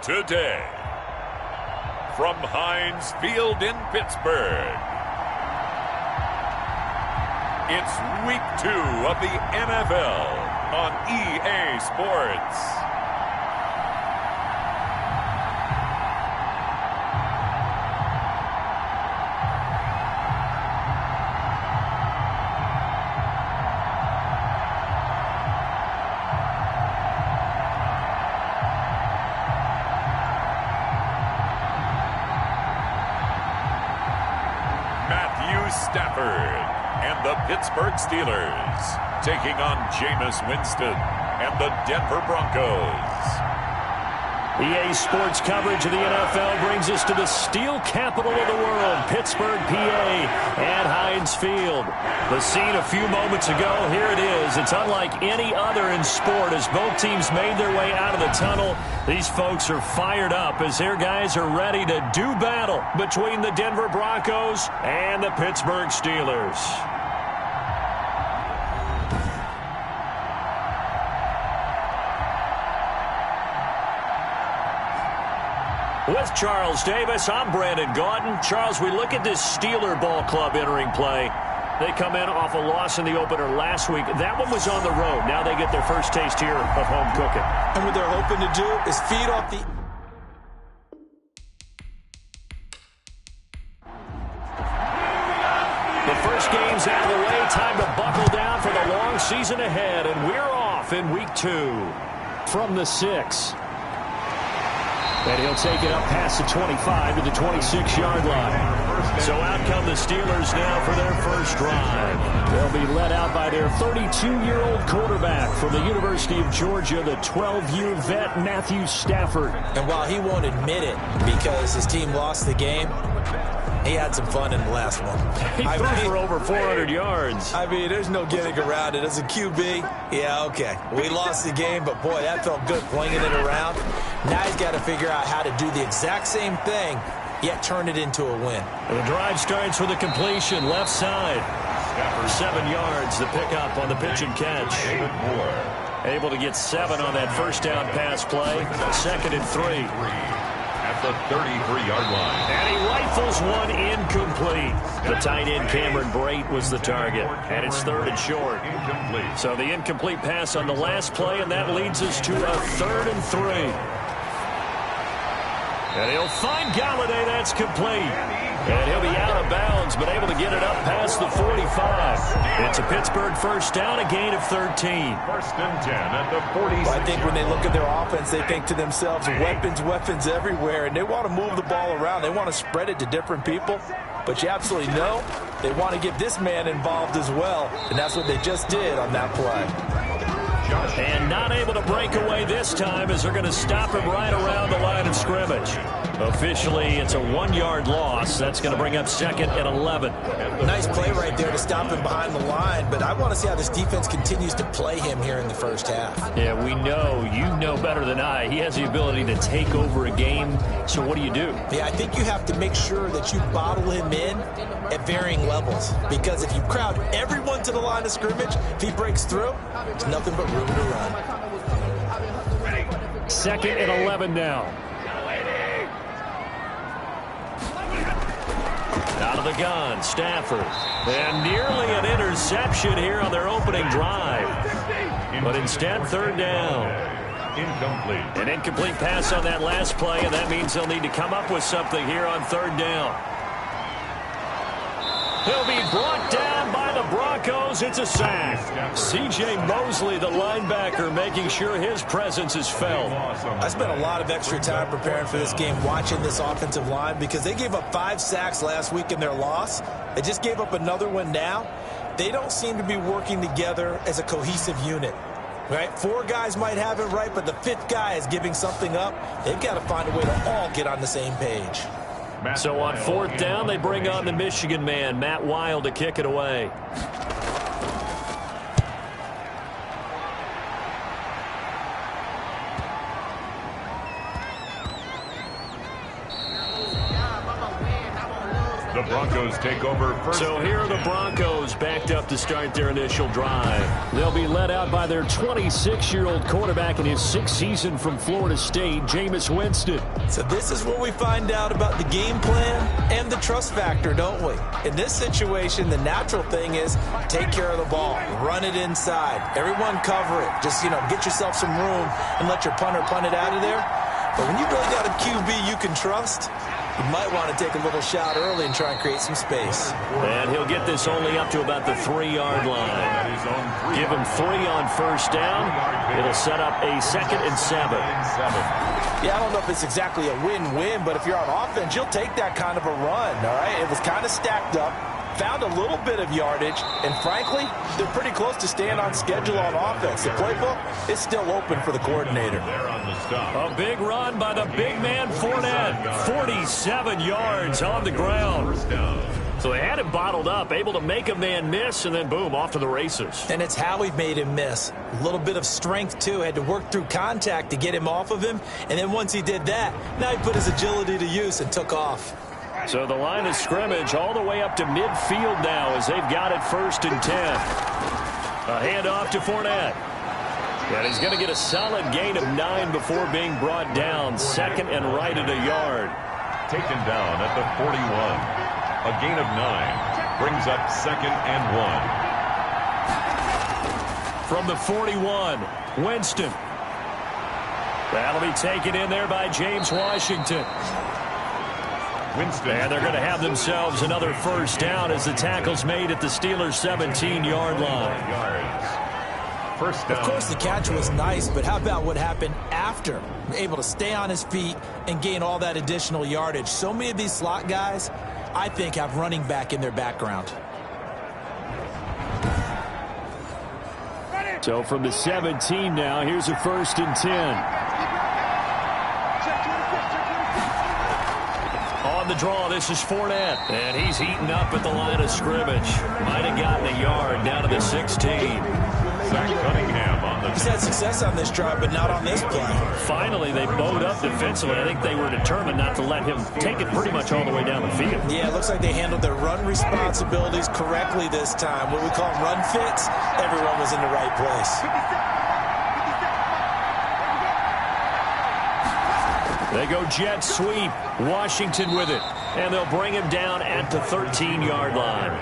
today. From Heinz Field in Pittsburgh, it's Week 2 of the NFL on EA Sports. Stafford and the Pittsburgh Steelers taking on Jameis Winston and the Denver Broncos. EA Sports coverage of the NFL brings us to the steel capital of the world, Pittsburgh, PA, at Heinz Field. The scene a few moments ago, here it is. It's unlike any other in sport as both teams made their way out of the tunnel. These folks are fired up as their guys are ready to do battle between the Denver Broncos and the Pittsburgh Steelers. With Charles Davis, I'm Brandon Gaudin. Charles, we look at this Steeler ball club entering play. They come in off a loss in the opener last week. That one was on the road. Now they get their first taste here of home cooking. And what they're hoping to do is feed off the... The first game's out of the way. Time to buckle down for the long season ahead. And we're off in Week 2 from the 6. And he'll take it up past the 25 to the 26-yard line. So out come the Steelers now for their first drive. They'll be led out by their 32-year-old quarterback from the University of Georgia, the 12-year vet Matthew Stafford. And while he won't admit it because his team lost the game, he had some fun in the last one. He threw for over 400 yards. I mean, there's no getting around it. As a QB, yeah, okay. We lost the game, but boy, that felt good flinging it around. Now he's got to figure out how to do the exact same thing, yet turn it into a win. And the drive starts with a completion, left side. For 7 yards, the pickup on the pitch and catch. Able to get 7 on that first down pass play. 2nd and 3. At the 33-yard line. And he rifles one incomplete. The tight end Cameron Brate was the target. And it's 3rd and short. Incomplete. So the incomplete pass on the last play, and that leads us to a 3rd and 3. And he'll find Galladay. That's complete. And he'll be out of bounds, but able to get it up past the 45. It's a Pittsburgh first down, a gain of 13. 1st and 10 at the 46. Well, I think when they look at their offense, they think to themselves, weapons everywhere, and they want to move the ball around. They want to spread it to different people. But you absolutely know they want to get this man involved as well, and that's what they just did on that play. And not able to break away this time as they're going to stop him right around the line of scrimmage. Officially, it's a 1-yard loss. That's going to bring up 2nd and 11. Nice play right there to stop him behind the line, but I want to see how this defense continues to play him here in the first half. Yeah, we know, you know better than I, he has the ability to take over a game. So what do you do? Yeah, I think you have to make sure that you bottle him in at varying levels, because if you crowd everyone to the line of scrimmage, if he breaks through, there's nothing but room to run. 2nd and 11 now. Out of the gun, Stafford. And nearly an interception here on their opening drive. But instead, 3rd down. Incomplete. An incomplete pass on that last play, and that means they'll need to come up with something here on 3rd down. He'll be brought down by the Broncos. It's a sack. C.J. Mosley, the linebacker, making sure his presence is felt. I spent a lot of extra time preparing for this game, watching this offensive line, because they gave up 5 sacks last week in their loss. They just gave up another one now. They don't seem to be working together as a cohesive unit. Right? 4 guys might have it right, but the 5th guy is giving something up. They've got to find a way to all get on the same page. So on 4th down, they bring on the Michigan man, Matt Wild, to kick it away. The Broncos take over first. So here are the Broncos backed up to start their initial drive. They'll be led out by their 26-year-old quarterback in his 6th season from Florida State, Jameis Winston. So this is where we find out about the game plan and the trust factor, don't we? In this situation, the natural thing is take care of the ball, run it inside, everyone cover it. Just, get yourself some room and let your punter punt it out of there. But when you really got a QB you can trust, you might want to take a little shot early and try and create some space. And he'll get this only up to about the 3-yard line. Give him 3 on first down. It'll set up a 2nd and 7. Yeah, I don't know if it's exactly a win-win, but if you're on offense, you'll take that kind of a run, all right? It was kind of stacked up, found a little bit of yardage, and frankly, they're pretty close to staying on schedule on offense. The playbook is still open for the coordinator. A big run by the big man, Fournette. 47 yards on the ground. So they had him bottled up, able to make a man miss, and then boom, off to the races. And it's how he made him miss. A little bit of strength, too. Had to work through contact to get him off of him. And then once he did that, now he put his agility to use and took off. So the line of scrimmage all the way up to midfield now as they've got it 1st and 10. A handoff to Fournette. And he's going to get a solid gain of 9 before being brought down. 2nd and right at a yard. Taken down at the 41. A gain of 9 brings up 2nd and 1. From the 41, Winston. That'll be taken in there by James Washington. Winston. And they're going to have themselves another first down as the tackle's made at the Steelers' 17-yard line. First down. Of course, the catch was nice, but how about what happened after? Able to stay on his feet and gain all that additional yardage. So many of these slot guys, I think, have running back in their background. So from the 17 now, here's a 1st and 10. On the draw, this is Fournette. And he's heating up at the line of scrimmage. Might have gotten a yard down to the 16. Zach Cunningham on the... He's had success on this drive, but not on this play. Finally, they bowed up defensively. I think they were determined not to let him take it pretty much all the way down the field. Yeah, it looks like they handled their run responsibilities correctly this time. What we call run fits, everyone was in the right place. They go jet sweep. Washington with it. And they'll bring him down at the 13-yard line.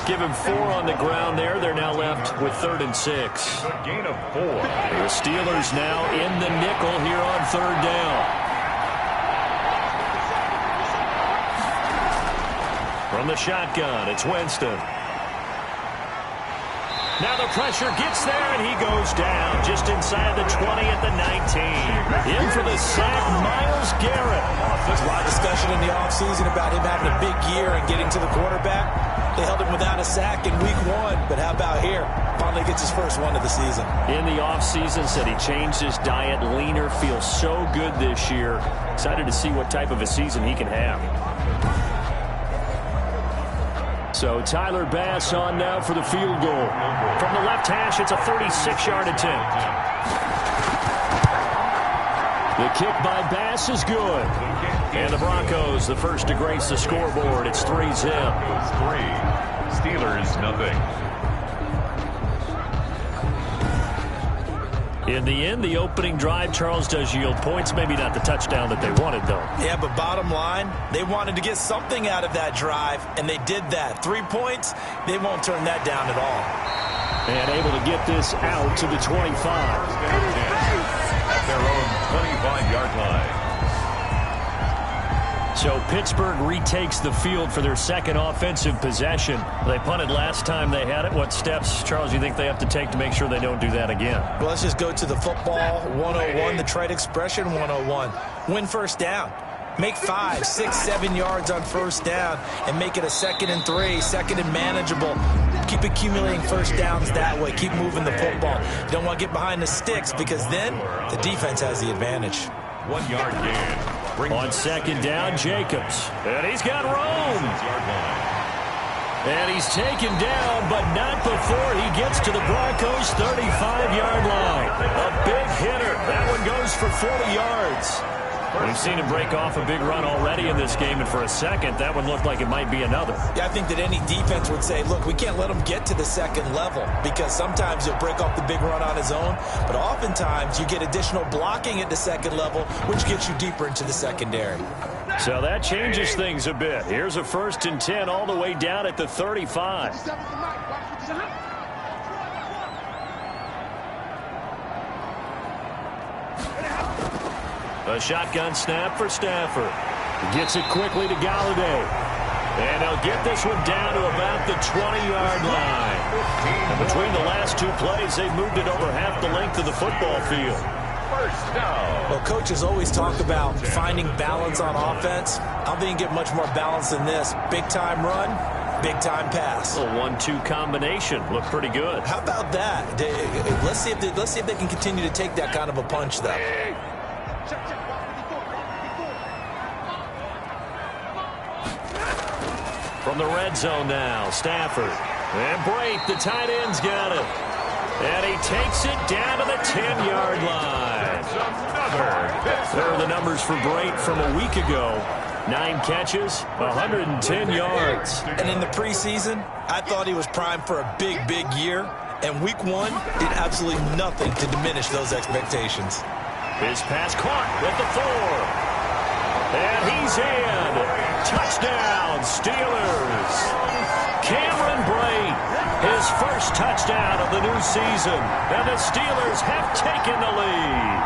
Give him 4 on the ground there. They're now left with 3rd and 6. A gain of 4. The Steelers now in the nickel here on 3rd down. From the shotgun, it's Winston. Now the pressure gets there, and he goes down just inside the 20 at the 19. In for the sack, Myles Garrett. There's a lot of discussion in the offseason about him having a big year and getting to the quarterback. They held him without a sack in week 1, but how about here? Finally gets his first one of the season. In the offseason, said he changed his diet, leaner, feels so good this year. Excited to see what type of a season he can have. So Tyler Bass on now for the field goal. From the left hash, it's a 36-yard attempt. The kick by Bass is good. And the Broncos, the first to grace the scoreboard. It's 3-zip. Steelers, nothing. In the end, the opening drive, Charles, does yield points. Maybe not the touchdown that they wanted, though. Yeah, but bottom line, they wanted to get something out of that drive, and they did that. 3 points, they won't turn that down at all. And able to get this out to the 25. At their own 25-yard line. So Pittsburgh retakes the field for their second offensive possession. They punted last time they had it. What steps, Charles, do you think they have to take to make sure they don't do that again? Well, let's just go to the football 101, the trite expression 101. Win first down. Make 5, 6, 7 yards on first down and make it a 2nd and 3, 2nd and manageable. Keep accumulating first downs that way. Keep moving the football. You don't want to get behind the sticks because then the defense has the advantage. 1 yard gain. On second down, Jacobs. And he's got room. And he's taken down, but not before he gets to the Broncos' 35-yard line. A big hitter. That one goes for 40 yards. We've seen him break off a big run already in this game, and for a second, that one looked like it might be another. Yeah, I think that any defense would say, look, we can't let him get to the second level because sometimes he'll break off the big run on his own, but oftentimes you get additional blocking at the second level, which gets you deeper into the secondary. So that changes things a bit. Here's a 1st and 10 all the way down at the 35. A shotgun snap for Stafford. Gets it quickly to Galladay. And they'll get this one down to about the 20-yard line. And between the last two plays, they've moved it over half the length of the football field. First down. Well, coaches always talk about finding balance on offense. I don't think you get much more balance than this. Big-time run, big-time pass. A 1-2 combination. Looked pretty good. How about that? Let's see if they can continue to take that kind of a punch, though. From the red zone now, Stafford. And Brate, the tight end's got it. And he takes it down to the 10-yard line. There are the numbers for Brate from a week ago. 9 catches, 110 yards. And in the preseason, I thought he was primed for a big, big year. And week 1 did absolutely nothing to diminish those expectations. His pass caught with the 4. And he's in. Touchdown, Steelers. Cameron Brate, his first touchdown of the new season. And the Steelers have taken the lead.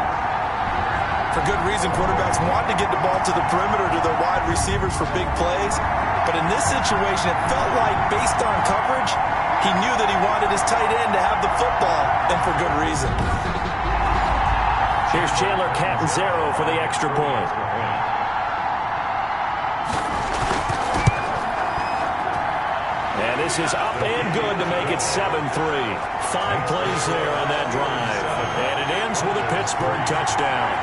For good reason, quarterbacks want to get the ball to the perimeter to their wide receivers for big plays. But in this situation, it felt like based on coverage, he knew that he wanted his tight end to have the football, and for good reason. Here's Chandler Catanzaro for the extra point. And this is up and good to make it 7-3. 5 plays there on that drive. And it ends with a Pittsburgh touchdown.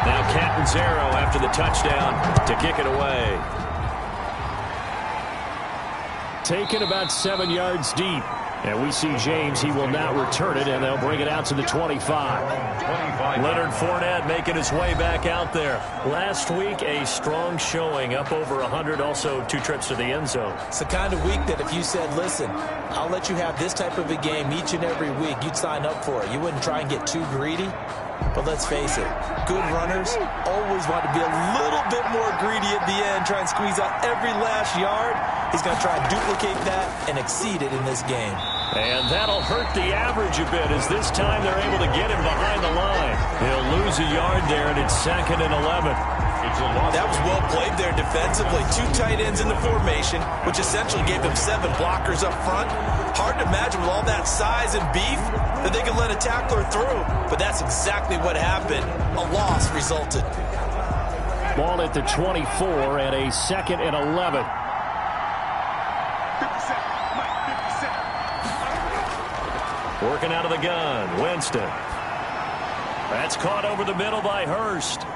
Now Catanzaro after the touchdown to kick it away. Taken about 7 yards deep. And we see James, he will not return it, and they'll bring it out to the 25. Leonard Fournette making his way back out there. Last week, a strong showing, up over 100, also 2 trips to the end zone. It's the kind of week that if you said, listen, I'll let you have this type of a game each and every week, you'd sign up for it. You wouldn't try and get too greedy. But let's face it, good runners always want to be a little bit more greedy at the end, try and squeeze out every last yard. He's going to try and duplicate that and exceed it in this game. And that'll hurt the average a bit, as this time they're able to get him behind the line. He'll lose a yard there, and it's 2nd and 11. That was well played there defensively. 2 tight ends in the formation, which essentially gave them 7 blockers up front. Hard to imagine with all that size and beef that they could let a tackler through. But that's exactly what happened. A loss resulted. Ball at the 24 and a 2nd and 11. Working out of the gun, Winston. That's caught over the middle by Hurst.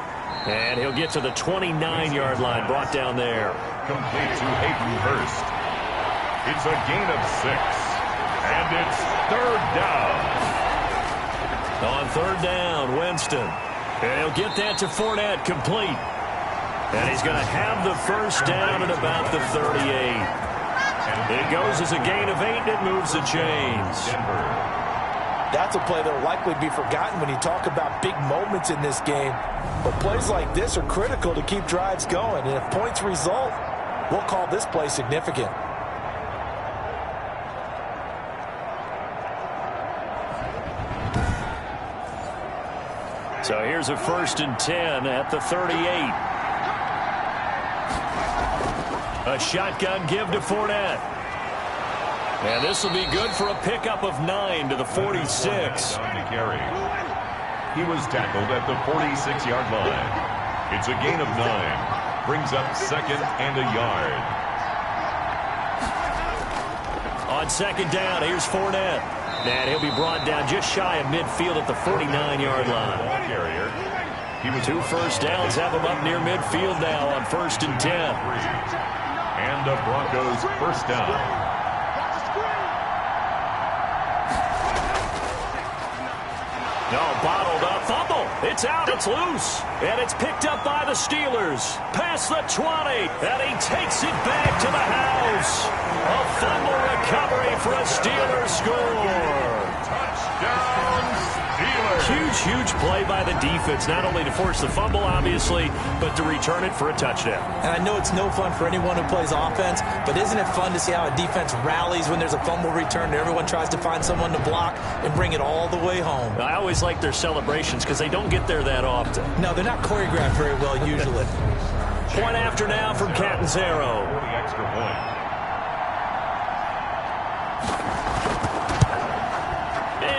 And he'll get to the 29-yard line, brought down there. Complete to Hayden Hurst. It's a gain of 6. And it's 3rd down. On 3rd down, Winston. And he'll get that to Fournette, complete. And he's going to have the first down at about the 38. It goes as a gain of 8, and it moves the chains. That's a play that will likely be forgotten when you talk about big moments in this game. But plays like this are critical to keep drives going. And if points result, we'll call this play significant. So here's a 1st and 10 at the 38. A shotgun give to Fournette. And this will be good for a pickup of 9 to the 46. He was tackled at the 46-yard line. It's a gain of 9. Brings up 2nd and a yard. On 2nd down, here's Fournette. And he'll be brought down just shy of midfield at the 49-yard line. 2 first downs have them up near midfield now on 1st and 10. And the Broncos first down. No, bottled up. Fumble. It's out. It's loose. And it's picked up by the Steelers. Past the 20. And he takes it back to the house. A fumble recovery for a Steelers score. Touchdown, Steelers. Huge play by the defense, not only to force the fumble, obviously, but to return it for a touchdown. And I know it's no fun for anyone who plays offense, but isn't it fun to see how a defense rallies when there's a fumble return and everyone tries to find someone to block and bring it all the way home? I always like their celebrations because they don't get there that often. No, they're not choreographed very well usually. Point after now from Catanzaro. For the extra point.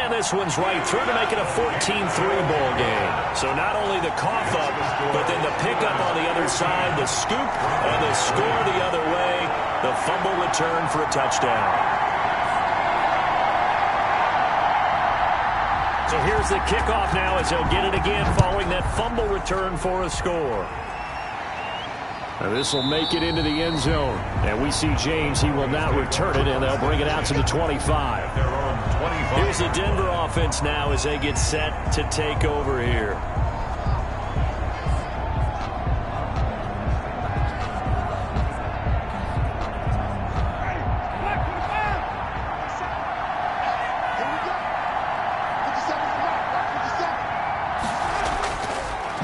This one's right through to make it a 14-3 ball game. So not only the cough up, but then the pickup on the other side, the scoop, and the score the other way. The fumble return for a touchdown. So here's the kickoff now as they'll get it again following that fumble return for a score. Now this will make it into the end zone. And we see James, he will not return it, and they'll bring it out to the 25. They're on 25. Here's the Denver offense now as they get set to take over here.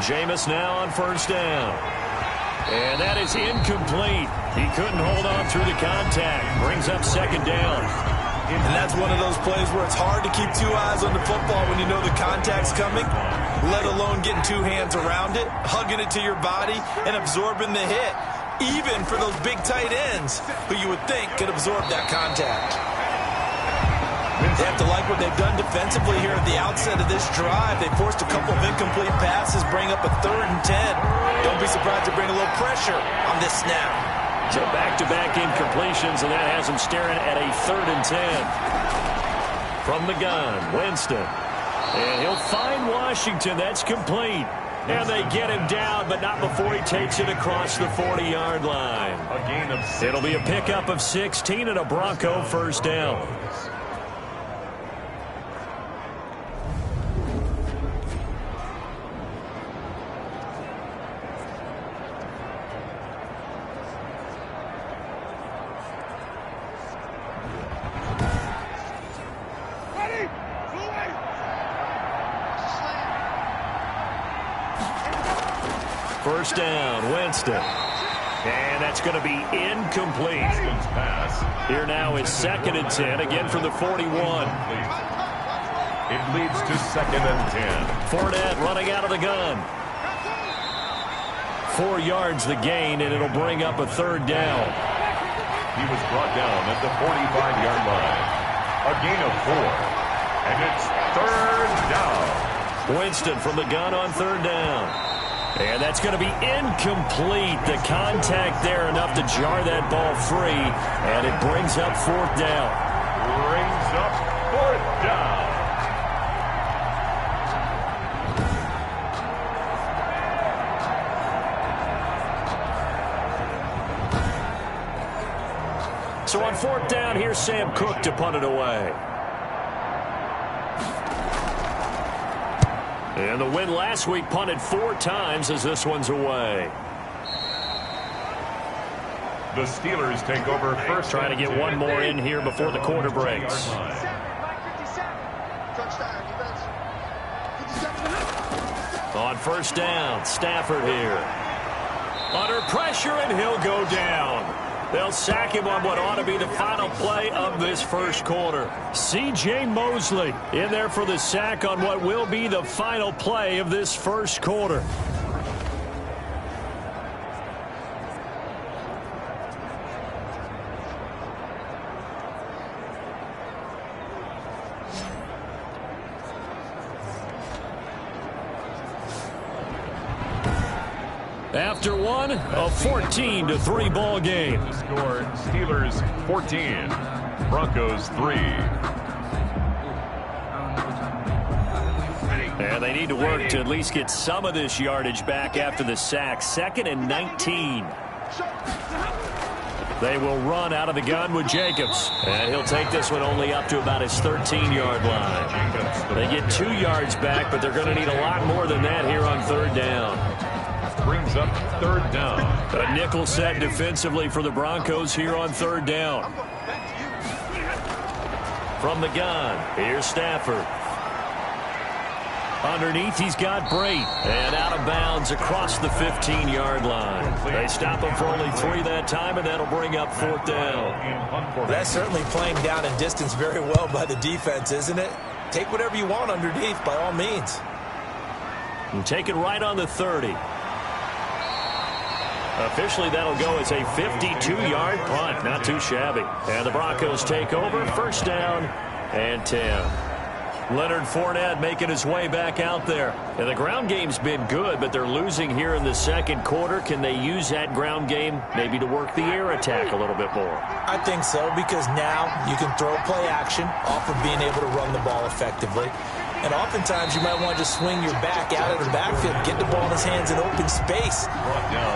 Jameis now on 1st down. And that is incomplete. He couldn't hold on through the contact. Brings up 2nd down. And that's one of those plays where it's hard to keep 2 eyes on the football when you know the contact's coming, let alone getting 2 hands around it, hugging it to your body, and absorbing the hit, even for those big tight ends who you would think could absorb that contact. They have to like what they've done defensively here at the outset of this drive. They forced a couple of incomplete passes, bring up a 3rd and 10. Don't be surprised to bring a little pressure on this snap. So back-to-back incompletions, and that has them staring at a 3rd and 10. From the gun, Winston. And he'll find Washington. That's complete. And they get him down, but not before he takes it across the 40-yard line. A gain of 6. It'll be a pickup of 16 and a Bronco 1st down. First down, Winston. And that's going to be incomplete. Here now is 2nd and 10, again from the 41. It leads to 2nd and 10. Fournette running out of the gun. 4 yards the gain, and it'll bring up a 3rd down. He was brought down at the 45-yard line. A gain of 4. And it's 3rd down. Winston from the gun on 3rd down. And that's going to be incomplete. The contact there enough to jar that ball free. And it brings up 4th down. Brings up 4th down. So on 4th down, here's Sam Cook to punt it away. And the win last week punted 4 times as this one's away. The Steelers take over first. Trying to get one more in here before the quarter breaks. On 1st down, Stafford here. Under pressure, and he'll go down. They'll sack him on what ought to be the final play of this 1st quarter. C.J. Mosley in there for the sack on what will be the final play of this 1st quarter. After one, a 14-3 ball game. The score, Steelers 14, Broncos 3. And they need need to work to at least get some of this yardage back after the sack. 2nd and 19. They will run out of the gun with Jacobs. And he'll take this one only up to about his 13-yard line. They get 2 yards back, but they're going to need a lot more than that here on 3rd down. Brings up 3rd down. A nickel set defensively for the Broncos here on 3rd down. From the gun, here's Stafford. Underneath, he's got Brate. And out of bounds across the 15-yard line. They stop him for only 3 that time, and that'll bring up 4th down. That's certainly playing down and distance very well by the defense, isn't it? Take whatever you want underneath, by all means. And take it right on the 30. Officially, that'll go as a 52-yard punt. Not too shabby. And the Broncos take over. 1st down and 10. Leonard Fournette making his way back out there. And the ground game's been good, but they're losing here in the 2nd quarter. Can they use that ground game maybe to work the air attack a little bit more? I think so, because now you can throw play action off of being able to run the ball effectively. And oftentimes you might want to just swing your back out of the backfield, get the ball in his hands in open space,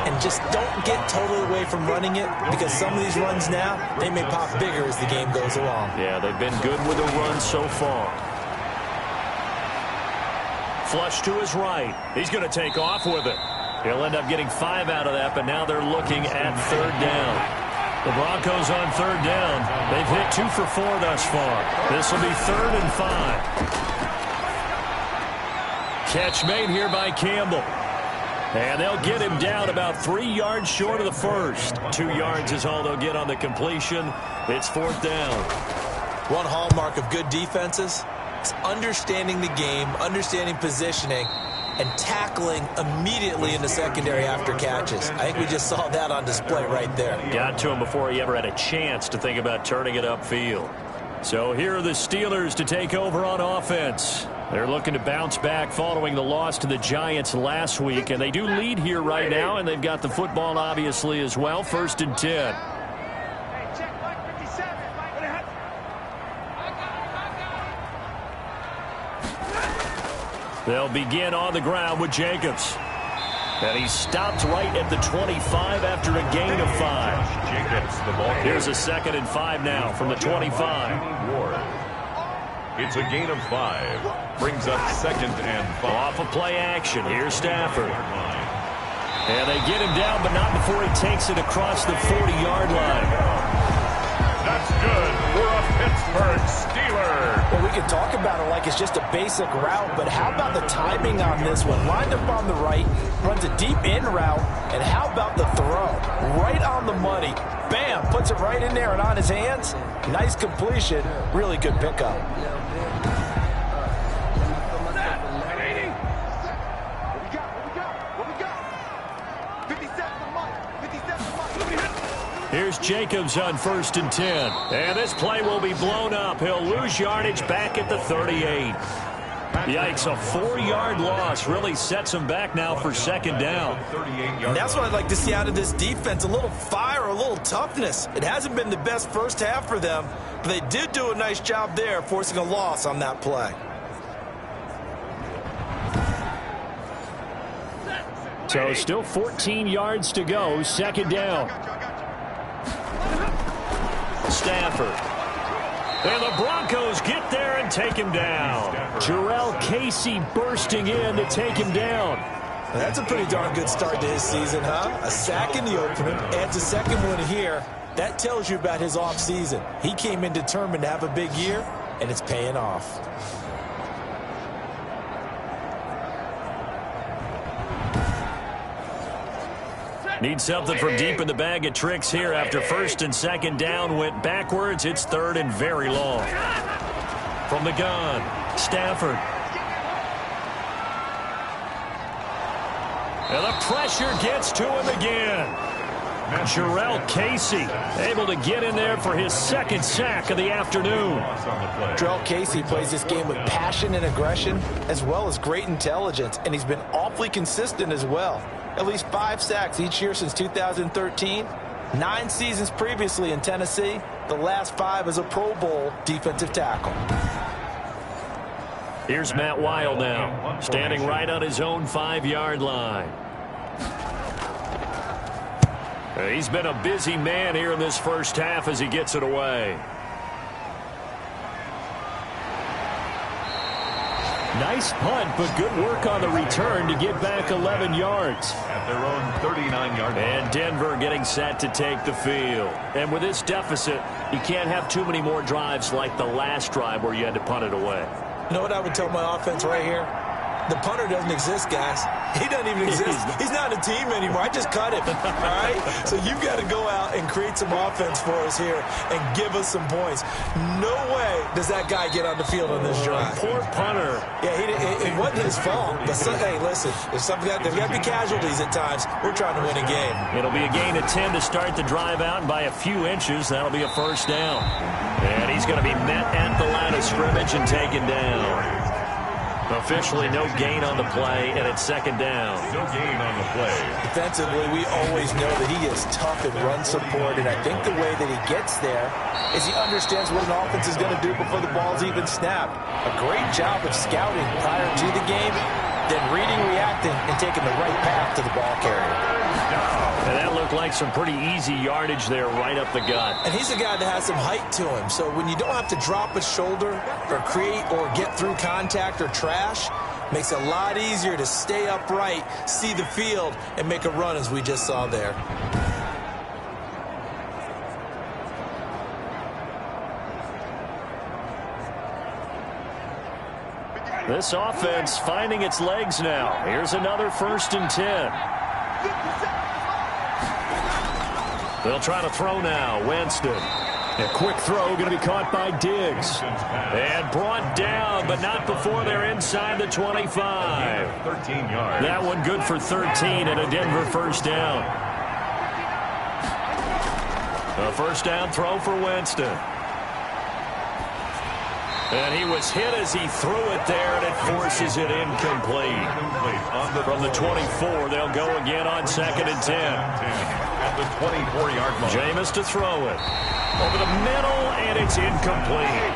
and just don't get totally away from running it, because some of these runs now, they may pop bigger as the game goes along. Yeah, they've been good with the run so far. Flush to his right. He's going to take off with it. He'll end up getting 5 out of that, but now they're looking at 3rd down. The Broncos on 3rd down. They've hit 2 for 4 thus far. This will be 3rd and 5. Catch made here by Campbell. And they'll get him down about 3 yards short of the first. 2 yards is all they'll get on the completion. It's 4th down. One hallmark of good defenses is understanding the game, understanding positioning, and tackling immediately in the secondary after catches. I think we just saw that on display right there. Got to him before he ever had a chance to think about turning it upfield. So here are the Steelers to take over on offense. They're looking to bounce back following the loss to the Giants last week, and they do lead here right now, and they've got the football obviously as well. 1st and 10. They'll begin on the ground with Jacobs. And he stopped right at the 25 after a gain of 5. Jacobs, the ball. Here's a 2nd and 5 now from the 25. Ward. It's a gain of 5. Brings up 2nd and 5. Off of play action. Here's Stafford. And they get him down, but not before he takes it across the 40-yard line. That's good for a Pittsburgh Steeler. Well, we can talk about it like it's just a basic route, but how about the timing on this one? Lined up on the right, runs a deep in route, and how about the throw? Right on the money. Bam, puts it right in there and on his hands. Nice completion. Really good pickup. Here's Jacobs on 1st and 10. And this play will be blown up. He'll lose yardage back at the 38. Yikes, a 4-yard loss really sets him back now for 2nd down. And that's what I'd like to see out of this defense, a little fire, a little toughness. It hasn't been the best first half for them, but they did do a nice job there, forcing a loss on that play. So still 14 yards to go, 2nd down. Stafford. And the Broncos get there and take him down. Jarrell Casey bursting in to take him down. That's a pretty darn good start to his season, huh? A sack in the opener, adds a 2nd one here. That tells you about his offseason. He came in determined to have a big year, and it's paying off. Need something from deep in the bag of tricks here after 1st and 2nd down went backwards. It's 3rd and very long. From the gun, Stafford. And the pressure gets to him again. Jarrell Casey able to get in there for his 2nd sack of the afternoon. Jarrell Casey plays this game with passion and aggression as well as great intelligence, and he's been awfully consistent as well. At least 5 sacks each year since 2013. 9 seasons previously in Tennessee. The last 5 as a Pro Bowl defensive tackle. Here's Matt Weil now, standing right on his own 5-yard line. He's been a busy man here in this first half as he gets it away. Nice punt, but good work on the return to get back 11 yards. At their own 39-yard line. And Denver getting set to take the field. And with this deficit, you can't have too many more drives like the last drive where you had to punt it away. You know what I would tell my offense right here? The punter doesn't exist, guys. He doesn't even exist. He's not a team anymore. I just cut him, all right? So you've got to go out and create some offense for us here and give us some points. No way does that guy get on the field on this drive. Poor punter. Yeah, it wasn't his fault. But, hey, listen, there's got to be casualties at times. We're trying to win a game. It'll be a gain of 10 to start the drive out, and by a few inches, that'll be a first down. And he's going to be met at the line of scrimmage and taken down. Officially no gain on the play, and it's second down. No gain on the play. Defensively, we always know that he is tough in run support, and I think the way that he gets there is he understands what an offense is going to do before the ball's even snapped. A great job of scouting prior to the game, then reading, reacting, and taking the right path to the ball carrier. And that looked like some pretty easy yardage there right up the gut. And he's a guy that has some height to him. So when you don't have to drop a shoulder or create or get through contact or trash, makes it a lot easier to stay upright, see the field, and make a run as we just saw there. This offense finding its legs now. Here's another 1st and 10. They'll try to throw now. Winston. A quick throw going to be caught by Diggs. And brought down, but not before they're inside the 25. 13 yards. That one good for 13 and a Denver first down. A first down throw for Winston. And he was hit as he threw it there, and it forces it incomplete. From the 24, they'll go again on 2nd and 10. At the 24-yard line. Jameis to throw it. Over the middle, and it's incomplete.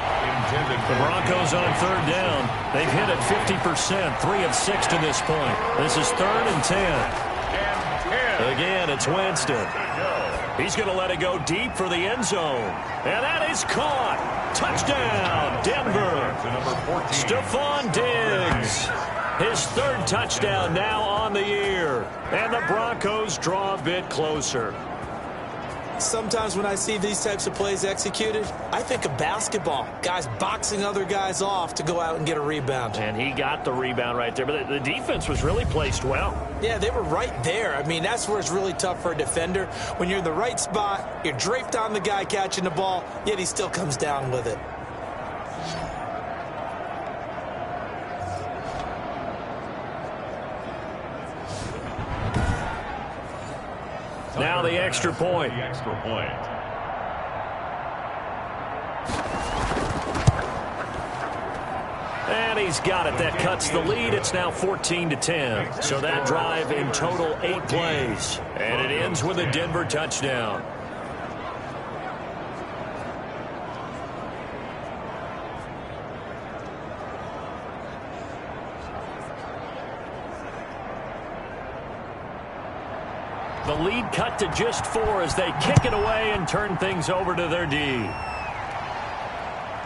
The Broncos on 3rd down. They've hit it 50%, 3 of 6 to this point. This is 3rd and 10. Again, it's Winston. He's going to let it go deep for the end zone. And that is caught. Touchdown, Denver. Stephon Diggs. His 3rd touchdown now on the year. And the Broncos draw a bit closer. Sometimes when I see these types of plays executed, I think of basketball. Guys boxing other guys off to go out and get a rebound. And he got the rebound right there. But the defense was really placed well. Yeah, they were right there. I mean, that's where it's really tough for a defender. When you're in the right spot, you're draped on the guy catching the ball, yet he still comes down with it. Now the extra point. And he's got it. That cuts the lead. It's now 14-10. So that drive in total 8 plays. And it ends with a Denver touchdown. The lead cut to just 4 as they kick it away and turn things over to their D.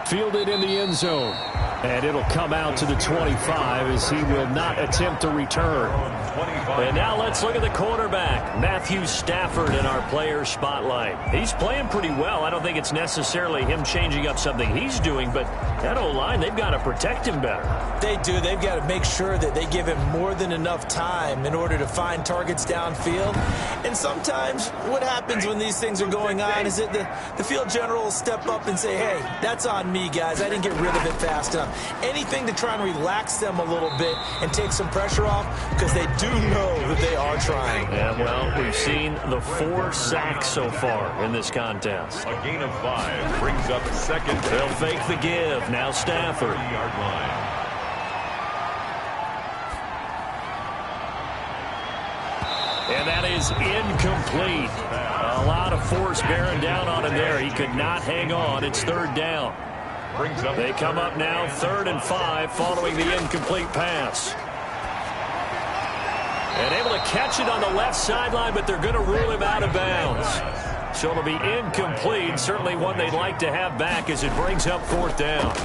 Fielded in the end zone. And it'll come out to the 25 as he will not attempt to return. And now let's look at the quarterback, Matthew Stafford, in our player spotlight. He's playing pretty well. I don't think it's necessarily him changing up something he's doing, but that O-line, they've got to protect him better. They do. They've got to make sure that they give him more than enough time in order to find targets downfield. And sometimes what happens when these things are going on is that the field general will step up and say, hey, that's on me, guys. I didn't get rid of it fast enough. Anything to try and relax them a little bit and take some pressure off, because they do know that they are trying. Yeah, well, we've seen the 4 sacks so far in this contest. A gain of 5 brings up 2nd. They'll fake the give. Now Stafford. 30-yard line. And that is incomplete. A lot of force bearing down on him there. He could not hang on. It's 3rd down. They come up now 3rd and 5 following the incomplete pass. And able to catch it on the left sideline, but they're going to rule him out of bounds. So it'll be incomplete. Certainly one they'd like to have back as it brings up 4th down.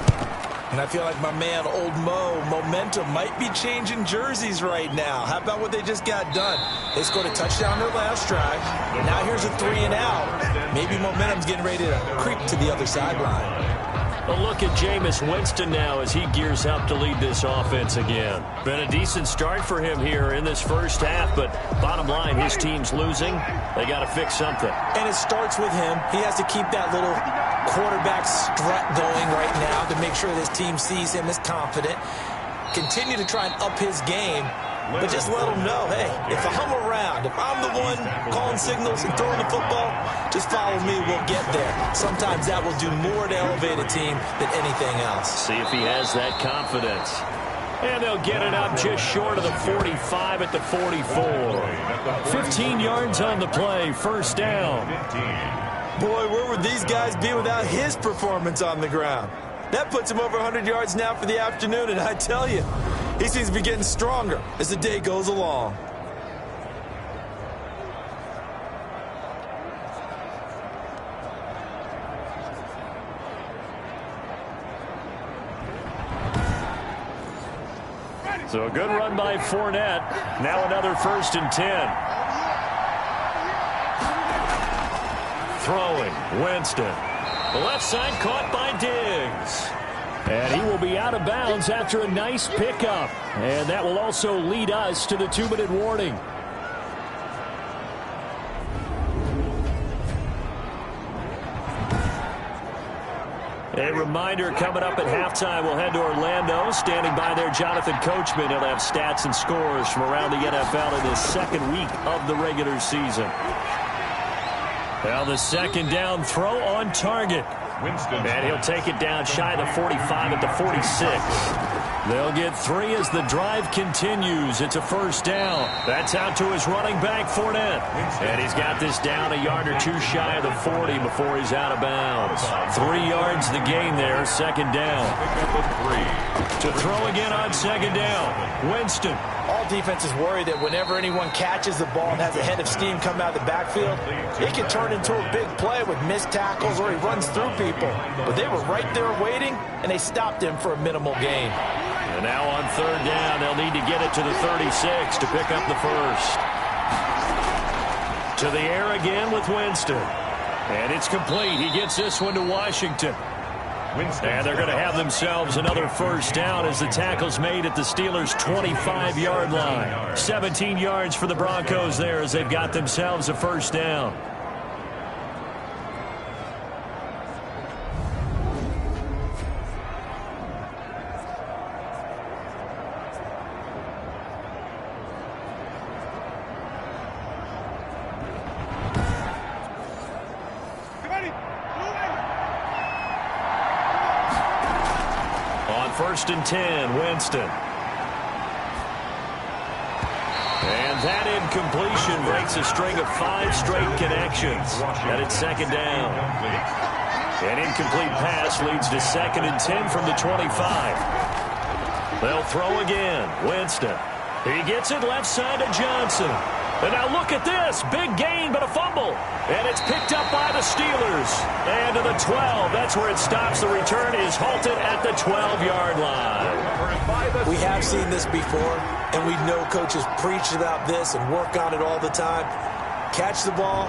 And I feel like my man, Old Mo, momentum might be changing jerseys right now. How about what they just got done? They scored a touchdown their last drive. Now here's a 3 and out. Maybe momentum's getting ready to creep to the other sideline. A look at Jameis Winston now as he gears up to lead this offense again. Been a decent start for him here in this first half, but bottom line, his team's losing. They got to fix something. And it starts with him. He has to keep that little quarterback strut going right now to make sure this team sees him as confident. Continue to try and up his game, but just let him know, hey, if I'm around, if I'm the one calling signals and throwing the football, just follow me, we'll get there. Sometimes that will do more to elevate a team than anything else. See if he has that confidence. And they'll get it up just short of the 45 at the 44. 15 yards on the play, 1st down. Boy, where would these guys be without his performance on the ground? That puts him over 100 yards now for the afternoon, and I tell you, he seems to be getting stronger as the day goes along. So a good run by Fournette. Now another 1st and 10. Throwing, Winston. The left side caught by Diggs. And he will be out of bounds after a nice pickup. And that will also lead us to the 2-minute warning. A reminder, coming up at halftime, we'll head to Orlando. Standing by there, Jonathan Coachman. He'll have stats and scores from around the NFL in his 2nd week of the regular season. Well, the 2nd down throw on target. And he'll take it down shy of the 45 at the 46. They'll get 3 as the drive continues. It's a 1st down. That's out to his running back, Fournette. And he's got this down a yard or 2 shy of the 40 before he's out of bounds. 3 yards the gain there, 2nd down. To throw again on 2nd down, Winston. All defenses worry that whenever anyone catches the ball and has a head of steam come out of the backfield, it can turn into a big play with missed tackles or he runs through people. But they were right there waiting, and they stopped him for a minimal gain. And now on 3rd down, they'll need to get it to the 36 to pick up the 1st. To the air again with Winston. And it's complete. He gets this one to Washington. And they're going to have themselves another 1st down as the tackle's made at the Steelers' 25-yard line. 17 yards for the Broncos there as they've got themselves a 1st down. On 1st and 10, Winston. And that incompletion breaks a string of 5 straight connections. And it's 2nd down. An incomplete pass leads to 2nd and 10 from the 25. They'll throw again. Winston. He gets it left side to Johnson. And now look at this. Big gain, but a fumble. And it's picked up by the Steelers. And to the 12. That's where it stops. The return is halted at the 12-yard line. We have seen this before, and we know coaches preach about this and work on it all the time. Catch the ball.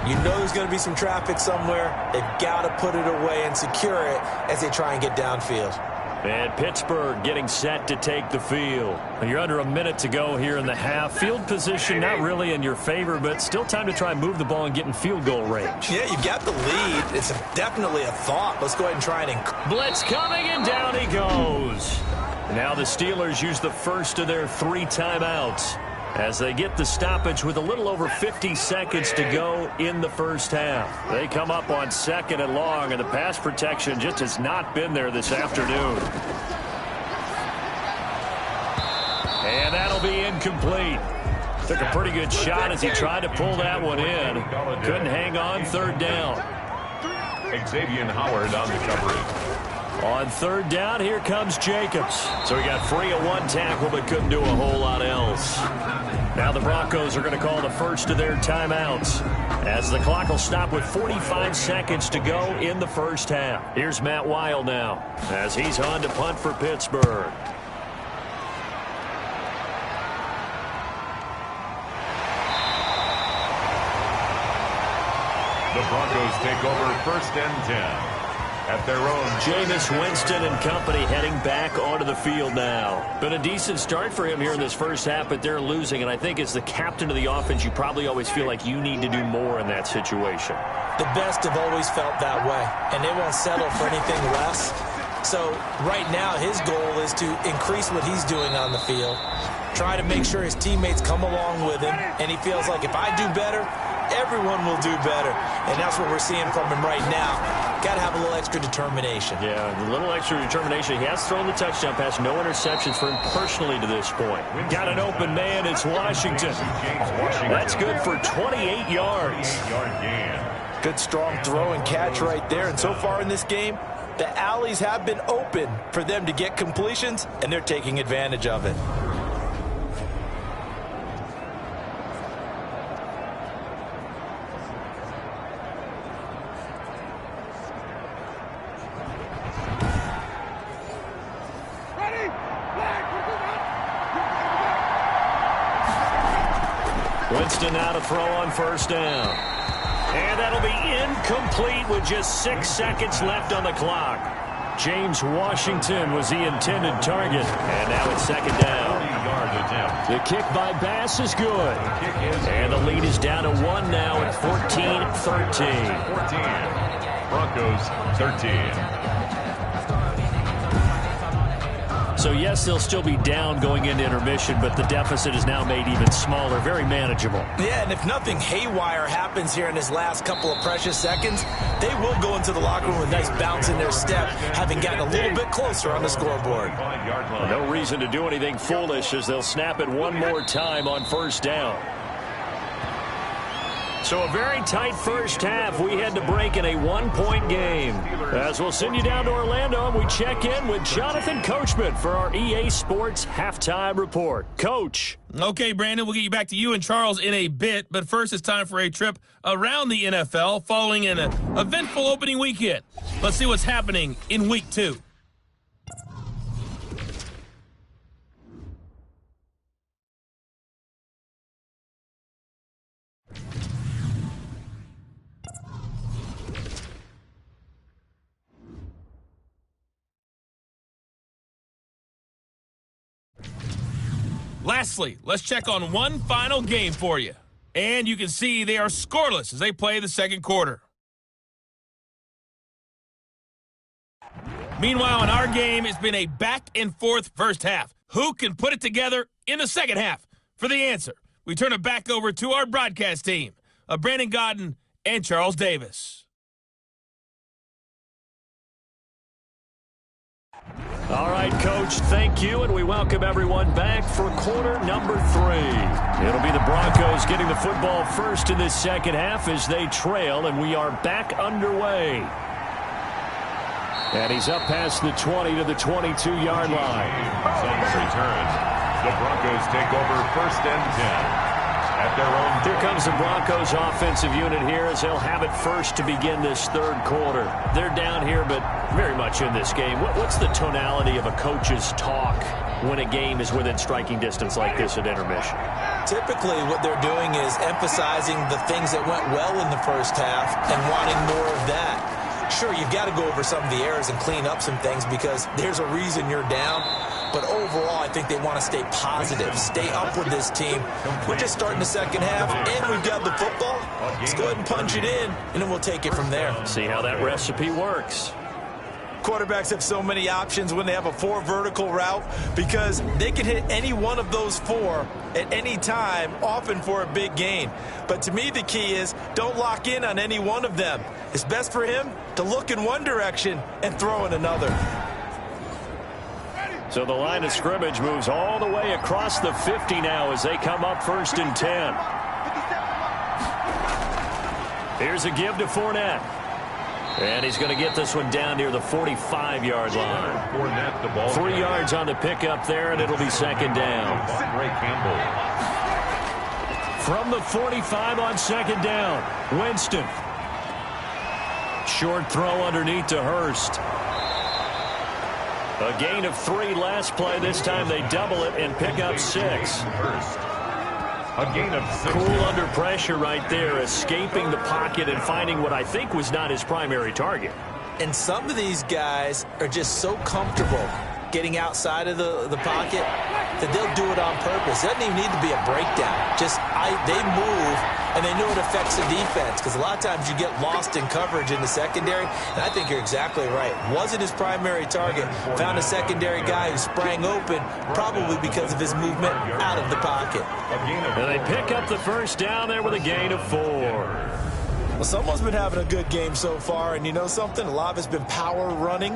You know there's going to be some traffic somewhere. They've got to put it away and secure it as they try and get downfield. And Pittsburgh getting set to take the field. You're under a minute to go here in the half. Field position not really in your favor, but still time to try and move the ball and get in field goal range. Yeah, you've got the lead. It's definitely a thought. Let's go ahead and try and... Blitz coming, and down he goes. Now the Steelers use the first of their 3 timeouts as they get the stoppage with a little over 50 seconds to go in the 1st half. They come up on 2nd and long, and the pass protection just has not been there this afternoon. And that'll be incomplete. Took a pretty good shot as he tried to pull that one in. Couldn't hang on, 3rd down. Xavier Howard on the coverage. On third down, here comes Jacobs. So he got free of one tackle but couldn't do a whole lot else. Now the Broncos are going to call the first of their timeouts, as the clock will stop with 45 seconds to go in the first half. Here's Matt Weil now, as he's on to punt for Pittsburgh. The Broncos take over 1st and 10. At their own. Jameis Winston and company heading back onto the field now. Been a decent start for him here in this first half, but they're losing. And I think as the captain of the offense, you probably always feel like you need to do more in that situation. The best have always felt that way, and they won't settle for anything less. So right now his goal is to increase what he's doing on the field, try to make sure his teammates come along with him, and he feels like if I do better, everyone will do better. And that's what we're seeing from him right now. Got to have a little extra determination. Yeah, a little extra determination. He has thrown the touchdown pass. No interceptions for him personally to this point. Got an open man. It's Washington. That's good for 28 yards. Good strong throw and catch right there. And so far in this game, the alleys have been open for them to get completions, and they're taking advantage of it. Winston now to throw on first down. And that'll be incomplete with just 6 seconds left on the clock. James Washington was the intended target. And now it's second down. The kick by Bass is good. And the lead is down to 1 now at 14-13. 14. Broncos 13. So, yes, they'll still be down going into intermission, but the deficit is now made even smaller, very manageable. Yeah, and if nothing haywire happens here in his last couple of precious seconds, they will go into the locker room with a nice bounce in their step, having gotten a little bit closer on the scoreboard. No reason to do anything foolish as they'll snap it one more time on first down. So a very tight first half. We had to break in a one-point game. As we'll send you down to Orlando, and we check in with Jonathan Coachman for our EA Sports Halftime Report. Coach. Okay, Brandon, we'll get you back to you and Charles in a bit. But first, it's time for a trip around the NFL following an eventful opening weekend. Let's see what's happening in Week 2. Lastly, let's check on one final game for you. And you can see they are scoreless as they play the second quarter. Meanwhile, in our game, it's been a back-and-forth first half. Who can put it together in the second half? For the answer, we turn it back over to our broadcast team of Brandon Godden and Charles Davis. All right, Coach, thank you, and we welcome everyone back for quarter number 3. It'll be the Broncos getting the football first in this second half as they trail, and we are back underway. And he's up past the 20 to the 22-yard line. Return. The Broncos take over 1st and 10. At their own. Here comes the Broncos offensive unit here as they'll have it first to begin this third quarter. They're down here, but very much in this game. What's the tonality of a coach's talk when a game is within striking distance like this at intermission? Typically, what they're doing is emphasizing the things that went well in the first half and wanting more of that. Sure, you've got to go over some of the errors and clean up some things because there's a reason you're down. But overall, I think they want to stay positive, stay up with this team. We're just starting the second half, and we've got the football. Let's go ahead and punch it in, and then we'll take it from there. See how that recipe works. Quarterbacks have so many options when they have a 4 vertical route because they can hit any one of those 4 at any time, often for a big gain. But to me, the key is don't lock in on any one of them. It's best for him to look in one direction and throw in another. So the line of scrimmage moves all the way across the 50 now as they come up 1st and 10. Here's a give to Fournette. And he's going to get this one down near the 45-yard line. 3 yards on the pickup there, and it'll be second down. From the 45 on second down, Winston. Short throw underneath to Hurst. A gain of 3 last play. This time they double it and pick up 6. A gain of 6. Cool under pressure right there, escaping the pocket and finding what I think was not his primary target. And some of these guys are just so comfortable getting outside of the pocket that they'll do it on purpose. It doesn't even need to be a breakdown. They move, and they know it affects the defense, because a lot of times you get lost in coverage in the secondary, and I think you're exactly right. Wasn't his primary target. Found a secondary guy who sprang open, probably because of his movement out of the pocket. And they pick up the first down there with a gain of 4. Well, someone's been having a good game so far, and you know something? A lot of it's been power running.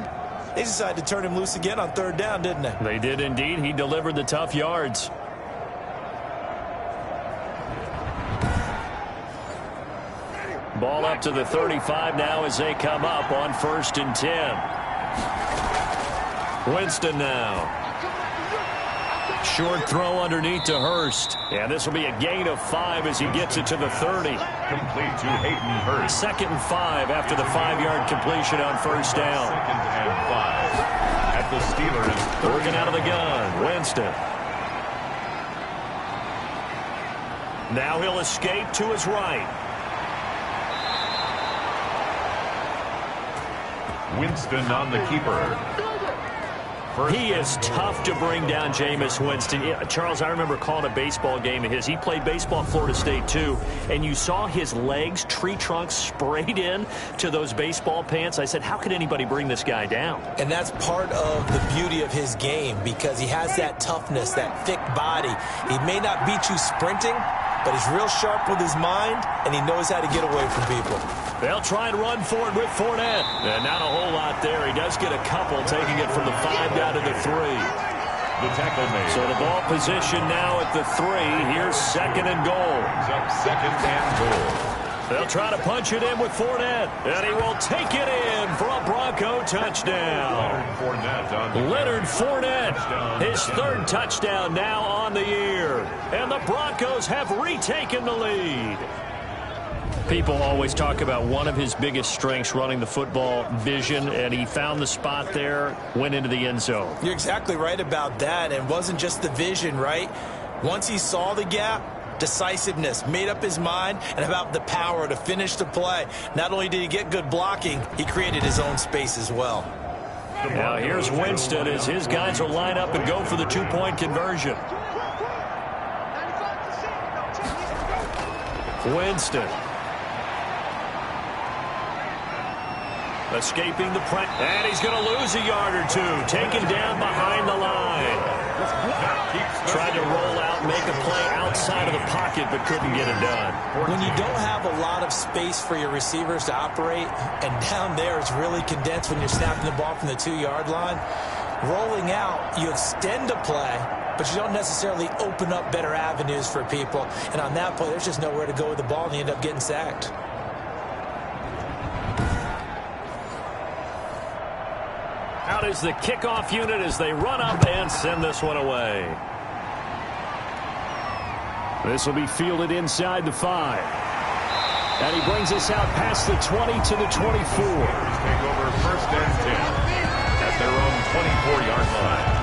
They decided to turn him loose again on 3rd down, didn't they? They did indeed. He delivered the tough yards. Ball up to the 35 now as they come up on 1st and 10. Winston now. Short throw underneath to Hurst. And this will be a gain of 5 as he gets it to the 30. Complete to Hayden Hurst. 2nd and 5 after the 5-yard completion on 1st down. 2nd and 5 at the Steelers. Working out of the gun, Winston. Now he'll escape to his right. Winston on the keeper. He is tough to bring down, Jameis Winston. Yeah, Charles, I remember calling a baseball game of his. He played baseball at Florida State, too, and you saw his legs, tree trunks sprayed in to those baseball pants. I said, how could anybody bring this guy down? And that's part of the beauty of his game, because he has that toughness, that thick body. He may not beat you sprinting, but he's real sharp with his mind, and he knows how to get away from people. They'll try and run for it with Fournette. And not a whole lot there. He does get a couple, taking it from the 5 down to the 3. The tackle made. So the ball position now at the 3. Here's 2nd and goal. Up 2nd and goal. They'll try to punch it in with Fournette. And he will take it in for a Bronco touchdown. Leonard Fournette, his 3rd touchdown now on the year. And the Broncos have retaken the lead. People always talk about one of his biggest strengths, running the football, vision, and he found the spot there, went into the end zone. You're exactly right about that. And it wasn't just the vision, right? Once he saw the gap, decisiveness, made up his mind, and about the power to finish the play. Not only did he get good blocking, he created his own space as well. Now here's Winston as his guys will line up and go for the 2-point conversion. Winston. Escaping the press. And he's going to lose a yard or 2. Taken down behind the line. Tried to roll out, make a play outside of the pocket, but couldn't get it done. When you don't have a lot of space for your receivers to operate, and down there it's really condensed when you're snapping the ball from the 2-yard line, rolling out, you extend a play, but you don't necessarily open up better avenues for people. And on that play, there's just nowhere to go with the ball, and you end up getting sacked. Out is the kickoff unit as they run up and send this one away. This will be fielded inside the 5. And he brings us out past the 20 to the 24. Take over 1st and 10 at their own 24-yard line.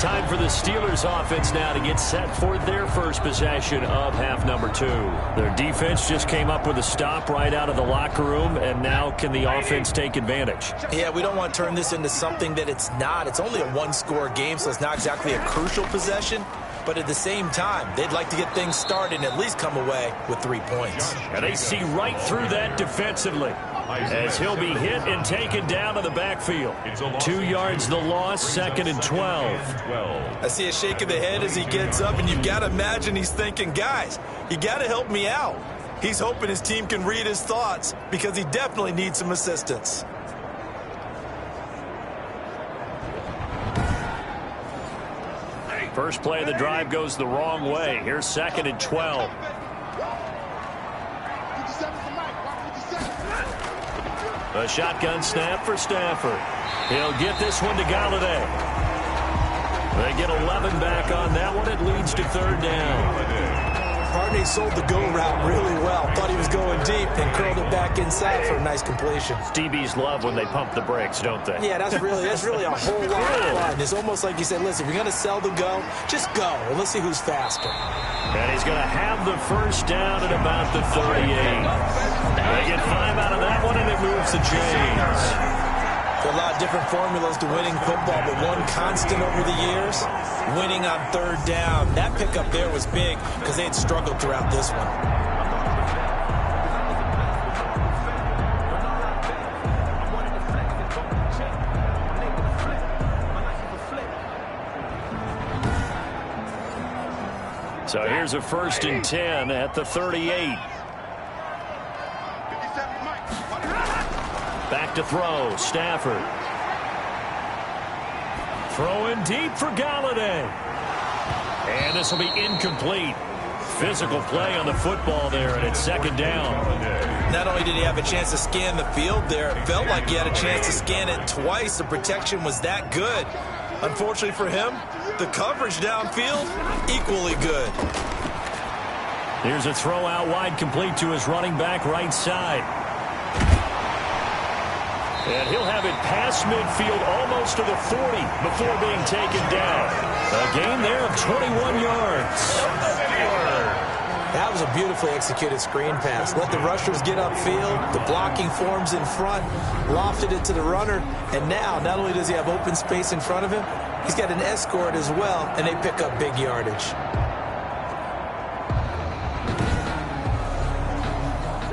Time for the Steelers offense now to get set for their first possession of half number 2. Their defense just came up with a stop right out of the locker room, and now can the offense take advantage? Yeah, we don't want to turn this into something that it's not. It's only a 1-score game, so it's not exactly a crucial possession. But at the same time, they'd like to get things started and at least come away with 3 points. And they see right through that defensively, as he'll be hit and taken down to the backfield. 2 yards the loss, 2nd and 12. I see a shake of the head as he gets up, and you've got to imagine he's thinking, guys, you got to help me out. He's hoping his team can read his thoughts because he definitely needs some assistance. First play of the drive goes the wrong way. Here's 2nd and 12. A shotgun snap for Stafford. He'll get this one to Galladay. They get 11 back on that one. It leads to third down. Barney sold the go route really well. Thought he was going deep and curled it back inside for a nice completion. DBs love when they pump the brakes, don't they? Yeah, that's really a whole lot of fun. It's almost like you said, listen, if you're going to sell the go, just go, and let's see who's faster. And he's going to have the first down at about the 38. They get 5 out of that one, and it moves the chains. There are a lot of different formulas to winning football, but one constant over the years, winning on third down. That pickup there was big because they had struggled throughout this one. So here's a 1st and 10 at the 38. Back to throw, Stafford. Throwing deep for Galladay. And this will be incomplete. Physical play on the football there, and it's 2nd down. Not only did he have a chance to scan the field there, it felt like he had a chance to scan it twice. The protection was that good. Unfortunately for him, the coverage downfield, equally good. Here's a throw out wide, complete to his running back right side. And he'll have it past midfield almost to the 40 before being taken down. A gain there of 21 yards. That was a beautifully executed screen pass. Let the rushers get upfield. The blocking forms in front. Lofted it to the runner. And now, not only does he have open space in front of him, he's got an escort as well, and they pick up big yardage.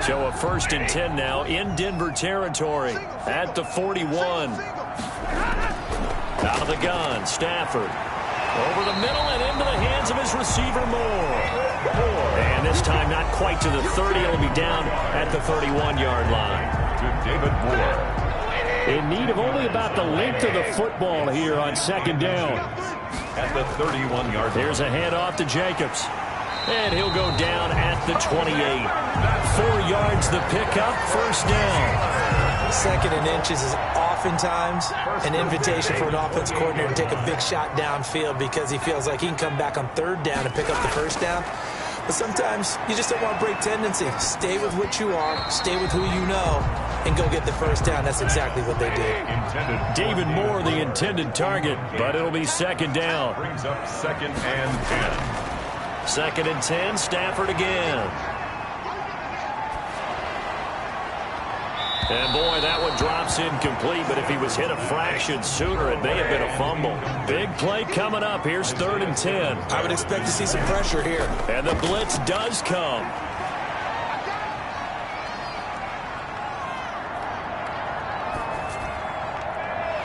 So a 1st and 10 now in Denver territory at the 41. Out of the gun, Stafford. Over the middle and into the hands of his receiver, Moore. And this time not quite to the 30. It'll be down at the 31-yard line. To David Moore. In need of only about the length of the football here on 2nd down. At the 31-yard line. Here's a handoff to Jacobs. And he'll go down at the 28. 4 yards the pickup, 1st down. 2nd and inches is oftentimes an invitation for an offense coordinator to take a big shot downfield because he feels like he can come back on 3rd down and pick up the 1st down. But sometimes you just don't want to break tendency. Stay with what you are, stay with who you know, and go get the 1st down. That's exactly what they did. David Moore, the intended target, but it'll be 2nd down. Brings up 2nd and 10. 2nd and 10, Stafford again. And boy, that one drops incomplete, but if he was hit a fraction sooner, it may have been a fumble. Big play coming up. Here's 3rd and 10. I would expect to see some pressure here. And the blitz does come.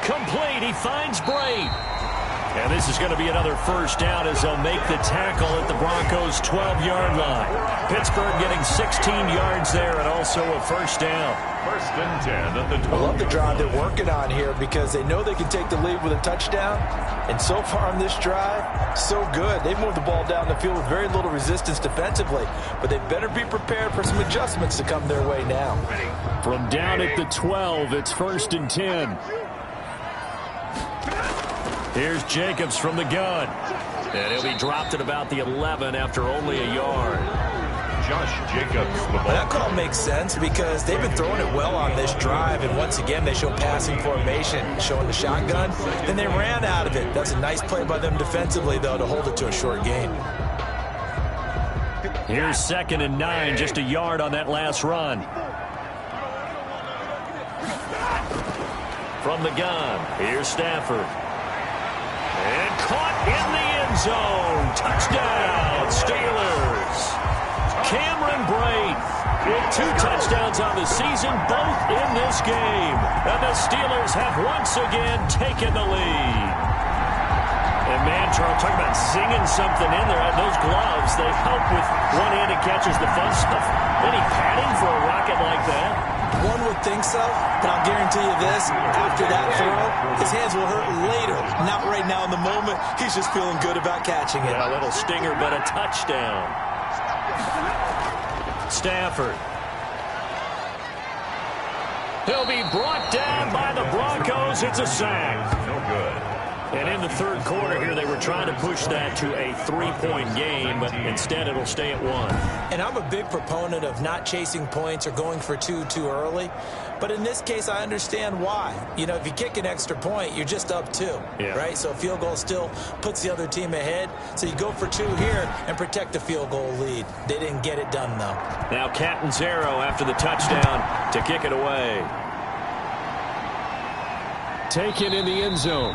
Complete. He finds Braid. And this is going to be another 1st down as they'll make the tackle at the Broncos' 12-yard line. Pittsburgh getting 16 yards there and also a 1st down. 1st and 10 at the 12. I love the drive they're working on here because they know they can take the lead with a touchdown. And so far on this drive, so good. They've moved the ball down the field with very little resistance defensively. But they better be prepared for some adjustments to come their way now. From down at the 12, it's 1st and 10. Here's Jacobs from the gun. And he'll be dropped at about the 11 after only a yard. Josh Jacobs, the ball. That call makes sense because they've been throwing it well on this drive. And once again, they show passing formation, showing the shotgun. Then they ran out of it. That's a nice play by them defensively, though, to hold it to a short gain. Here's 2nd and 9, just a yard on that last run. From the gun, here's Stafford. And caught in the end zone. Touchdown, Steelers. Cameron Braid with 2 touchdowns on the season, both in this game. And the Steelers have once again taken the lead. And man, Charles, talking about singing something in there. Those gloves, they help with one-handed catches, the fun stuff. Any padding for a rocket like that? One would think so, but I'll guarantee you this, after that throw, his hands will hurt later. Not right now in the moment. He's just feeling good about catching it. Yeah, a little stinger, but a touchdown. Stafford. He'll be brought down by the Broncos. It's a sack. No good. And in the third quarter here, they were trying to push that to a 3-point game, but instead it'll stay at 1. And I'm a big proponent of not chasing points or going for two too early. But in this case, I understand why. You know, if you kick an extra point, you're just up 2, right? So a field goal still puts the other team ahead. So you go for 2 here and protect the field goal lead. They didn't get it done, though. Now Catanzaro after the touchdown to kick it away. Taken in the end zone.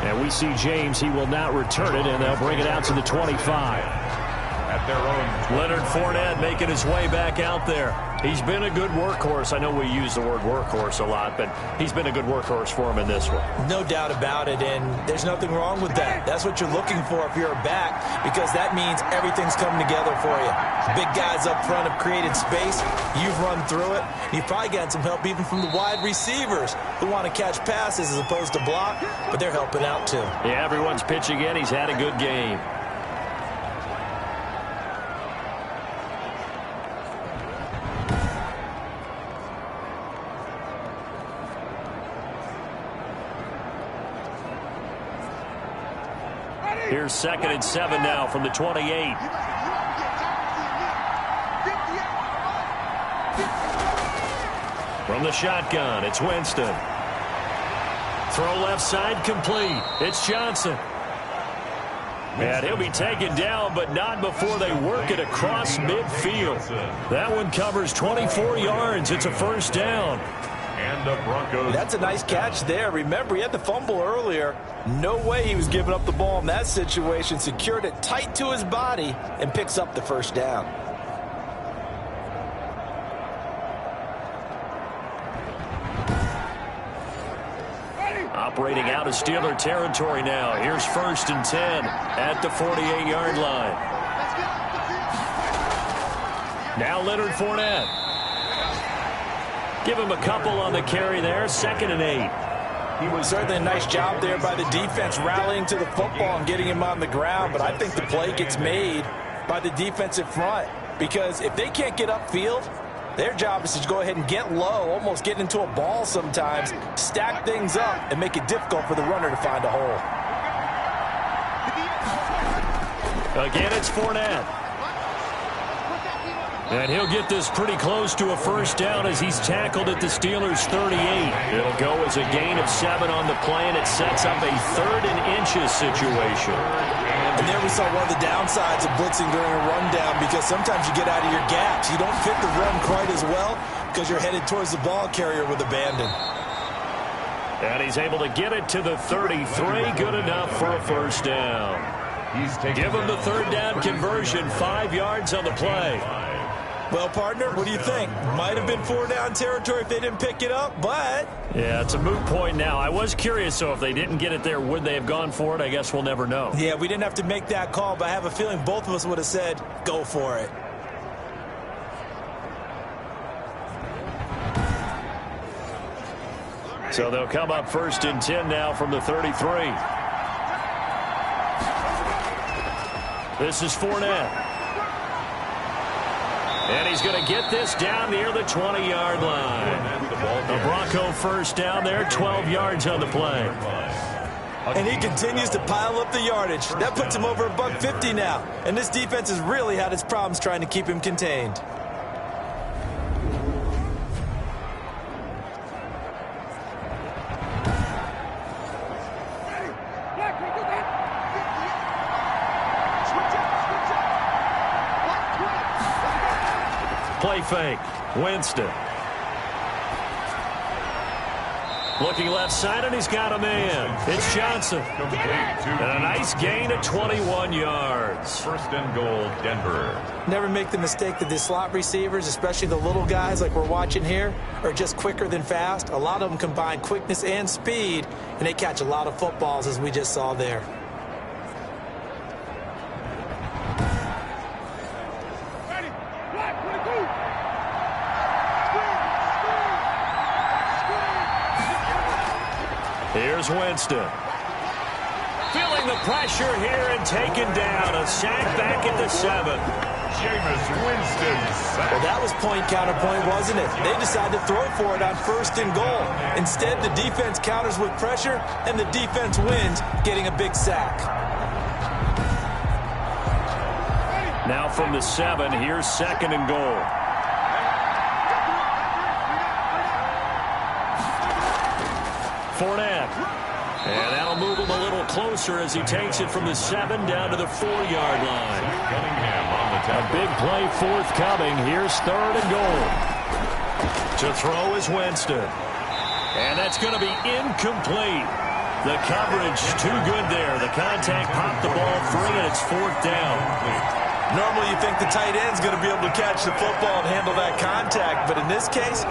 And we see James. He will not return it, and they'll bring it out to the 25. At their own. Leonard Fournette making his way back out there. He's been a good workhorse. I know we use the word workhorse a lot, but he's been a good workhorse for him in this one. No doubt about it, and there's nothing wrong with that. That's what you're looking for if you're a back, because that means everything's coming together for you. Big guys up front have created space. You've run through it. You've probably gotten some help even from the wide receivers who want to catch passes as opposed to block, but they're helping out too. Yeah, everyone's pitching in. He's had a good game. Here's 2nd and 7 now from the 28. From the shotgun, it's Winston. Throw left side complete. It's Johnson. And he'll be taken down, but not before they work it across midfield. That one covers 24 yards. It's a first down. And the Broncos. That's a nice catch there. Remember, he had the fumble earlier. No way he was giving up the ball in that situation. Secured it tight to his body and picks up the first down. Operating out of Steeler territory now. Here's 1st and 10 at the 48-yard line. Now Leonard Fournette. Give him a couple on the carry there. 2nd and 8. He was certainly a nice job there by the defense rallying to the football and getting him on the ground, but I think the play gets made by the defensive front, because if they can't get upfield, their job is to go ahead and get low, almost get into a ball sometimes, stack things up, and make it difficult for the runner to find a hole. Again, it's Fournette. And he'll get this pretty close to a first down as he's tackled at the Steelers' 38. It'll go as a gain of 7 on the play, and it sets up a 3rd and inches situation. And there we saw one of the downsides of blitzing during a rundown, because sometimes you get out of your gaps. You don't fit the run quite as well because you're headed towards the ball carrier with abandon. And he's able to get it to the 33. Good enough for a first down. Give him the 3rd down conversion. 5 yards on the play. Well, partner, what do you think? Might have been 4-down territory if they didn't pick it up, but... Yeah, it's a moot point now. I was curious, so if they didn't get it there, would they have gone for it? I guess we'll never know. Yeah, we didn't have to make that call, but I have a feeling both of us would have said, go for it. So they'll come up 1st and 10 now from the 33. This is Fournette. And he's going to get this down near the 20-yard line. The Bronco first down there, 12 yards on the play. And he continues to pile up the yardage. That puts him over $150 now. And this defense has really had its problems trying to keep him contained. Play fake. Winston. Looking left side, and he's got a man. It's Johnson. And a nice gain of 21 yards. 1st and goal, Denver. Never make the mistake that the slot receivers, especially the little guys like we're watching here, are just quicker than fast. A lot of them combine quickness and speed, and they catch a lot of footballs, as we just saw there. Here's Winston. Feeling the pressure here and taken down. A sack back at the 7. Jameis Winston sacked. Well, that was point counterpoint, wasn't it? They decided to throw for it on 1st and goal. Instead, the defense counters with pressure, and the defense wins, getting a big sack. Now from the 7, here's 2nd and goal. Fournette. And that'll move him a little closer as he takes it from the 7 down to the 4-yard line. A big play forthcoming. Here's 3rd and goal. To throw is Winston. And that's going to be incomplete. The coverage too good there. The contact popped the ball free, and it's 4th down. Normally you think the tight end's going to be able to catch the football and handle that contact, but in this case,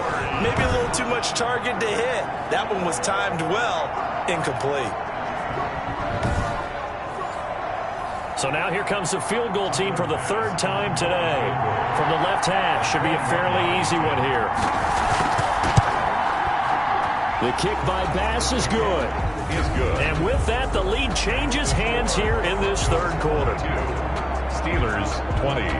maybe a little too much target to hit. That one was timed well, incomplete. So now here comes the field goal team for the 3rd time today. From the left hash, should be a fairly easy one here. The kick by Bass is good. And with that, the lead changes hands here in this 3rd quarter. Steelers 20.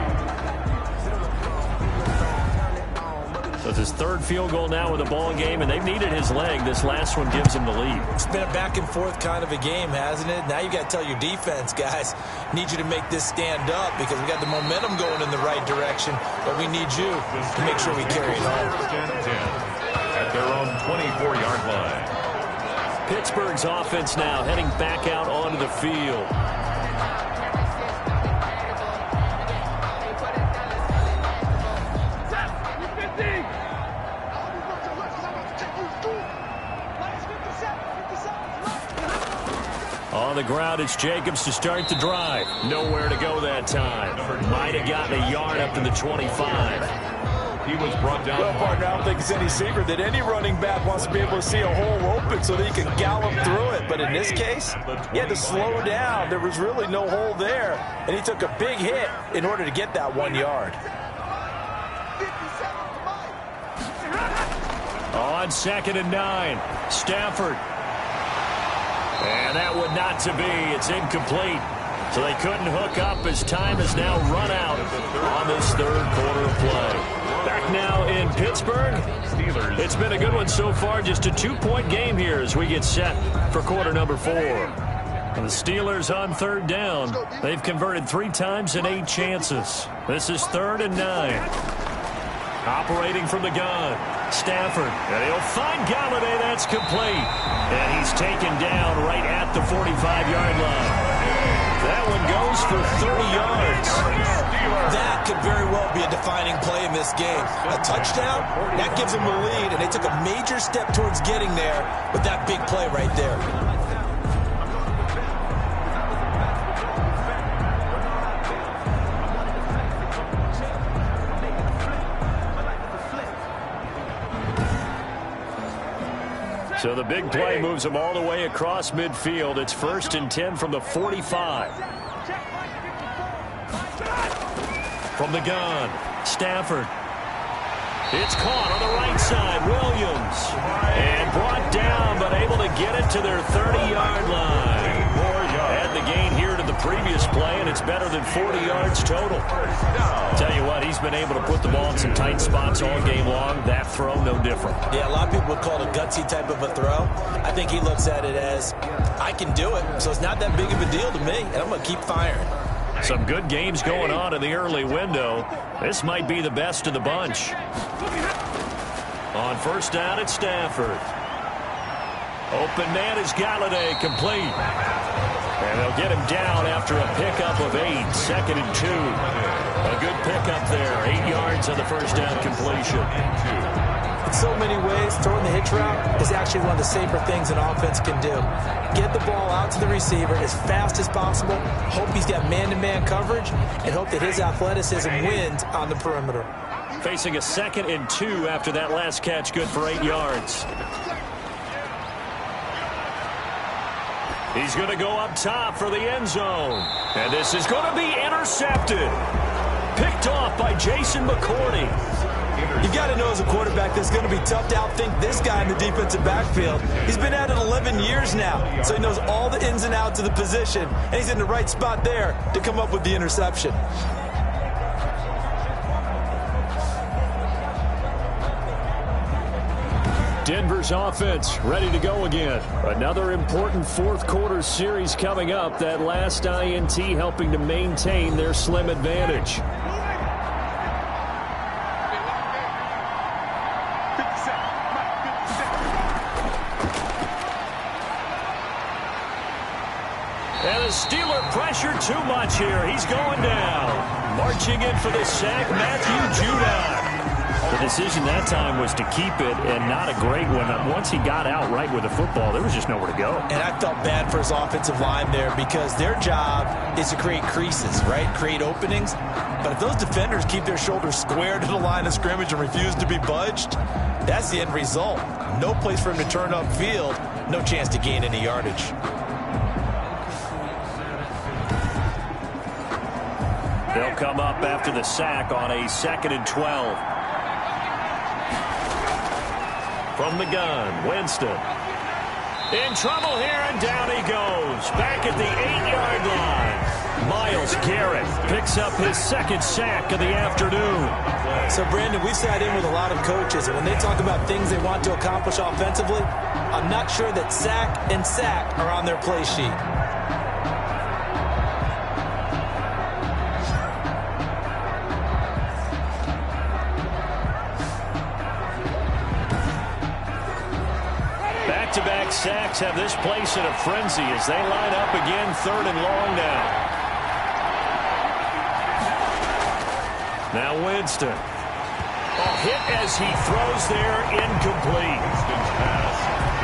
So it's his 3rd field goal now with the ball game, and they've needed his leg. This last one gives him the lead. It's been a back-and-forth kind of a game, hasn't it? Now you got to tell your defense, guys, need you to make this stand up because we got the momentum going in the right direction, but we need you to make sure we carry it home. At their own 24-yard line. Pittsburgh's offense now heading back out onto the field. On the ground, it's Jacobs to start the drive. Nowhere to go that time. Might have gotten a yard up to the 25. He was brought down. Well, partner, I don't think it's any secret that any running back wants to be able to see a hole open so that he can gallop through it. But in this case, he had to slow down. There was really no hole there, and he took a big hit in order to get that 1 yard. On 2nd and 9, Stafford. And that would not to be. It's incomplete. So they couldn't hook up as time has now run out on this 3rd quarter of play. Back now in Pittsburgh. It's been a good one so far. Just a 2-point game here as we get set for quarter number 4. And the Steelers on 3rd down. They've converted 3 times in 8 chances. This is 3rd and 9. Operating from the gun. Stafford. And he'll find Galladay. That's complete. And he's taken down right at the 45-yard line. That one goes for 30 yards. That could very well be a defining play in this game. A touchdown, that gives them the lead, and they took a major step towards getting there with that big play right there. So the big play moves them all the way across midfield. It's 1st and 10 from the 45. From the gun, Stafford. It's caught on the right side. Williams. And brought down, but able to get it to their 30-yard line. Add the gain here to the previous play, and it's better than 40 yards total. Tell you what, he's been able to put the ball in some tight spots all game long. That throw, no different. Yeah, a lot of people would call it a gutsy type of a throw. I think he looks at it as, I can do it, so it's not that big of a deal to me, and I'm going to keep firing. Some good games going on in the early window. This might be the best of the bunch. On 1st down, it's Stafford. Open man is Galladay, complete. And they'll get him down after a pickup of 8, 2nd and 2. A good pickup there, 8 yards on the 1st down completion. In so many ways, throwing the hitch route is actually one of the safer things an offense can do. Get the ball out to the receiver as fast as possible, hope he's got man-to-man coverage, and hope that his athleticism wins on the perimeter. Facing a 2nd and 2 after that last catch, good for 8 yards. He's going to go up top for the end zone. And this is going to be intercepted. Picked off by Jason McCourty. You got to know as a quarterback that it's going to be tough to outthink this guy in the defensive backfield. He's been at it 11 years now, so he knows all the ins and outs of the position, and he's in the right spot there to come up with the interception. Denver's offense ready to go again. Another important fourth quarter series coming up. That last INT helping to maintain their slim advantage. And the Steeler pressure too much here. He's going down. Marching in for the sack, Matthew Judon. The decision that time was to keep it, and not a great one. Once he got out right with the football, there was just nowhere to go. And I felt bad for his offensive line there because their job is to create creases, right? Create openings. But if those defenders keep their shoulders square to the line of scrimmage and refuse to be budged, that's the end result. No place for him to turn upfield, no chance to gain any yardage. They'll come up after the sack on a 2nd and 12. From the gun, Winston. In trouble here, and down he goes. Back at the 8-yard line. Myles Garrett picks up his 2nd sack of the afternoon. So, Brandon, we've sat in with a lot of coaches, and when they talk about things they want to accomplish offensively, I'm not sure that sack and sack are on their play sheet. Back-to-back sacks have this place in a frenzy as they line up again, 3rd and long now. Now Winston. Hit as he throws there, incomplete.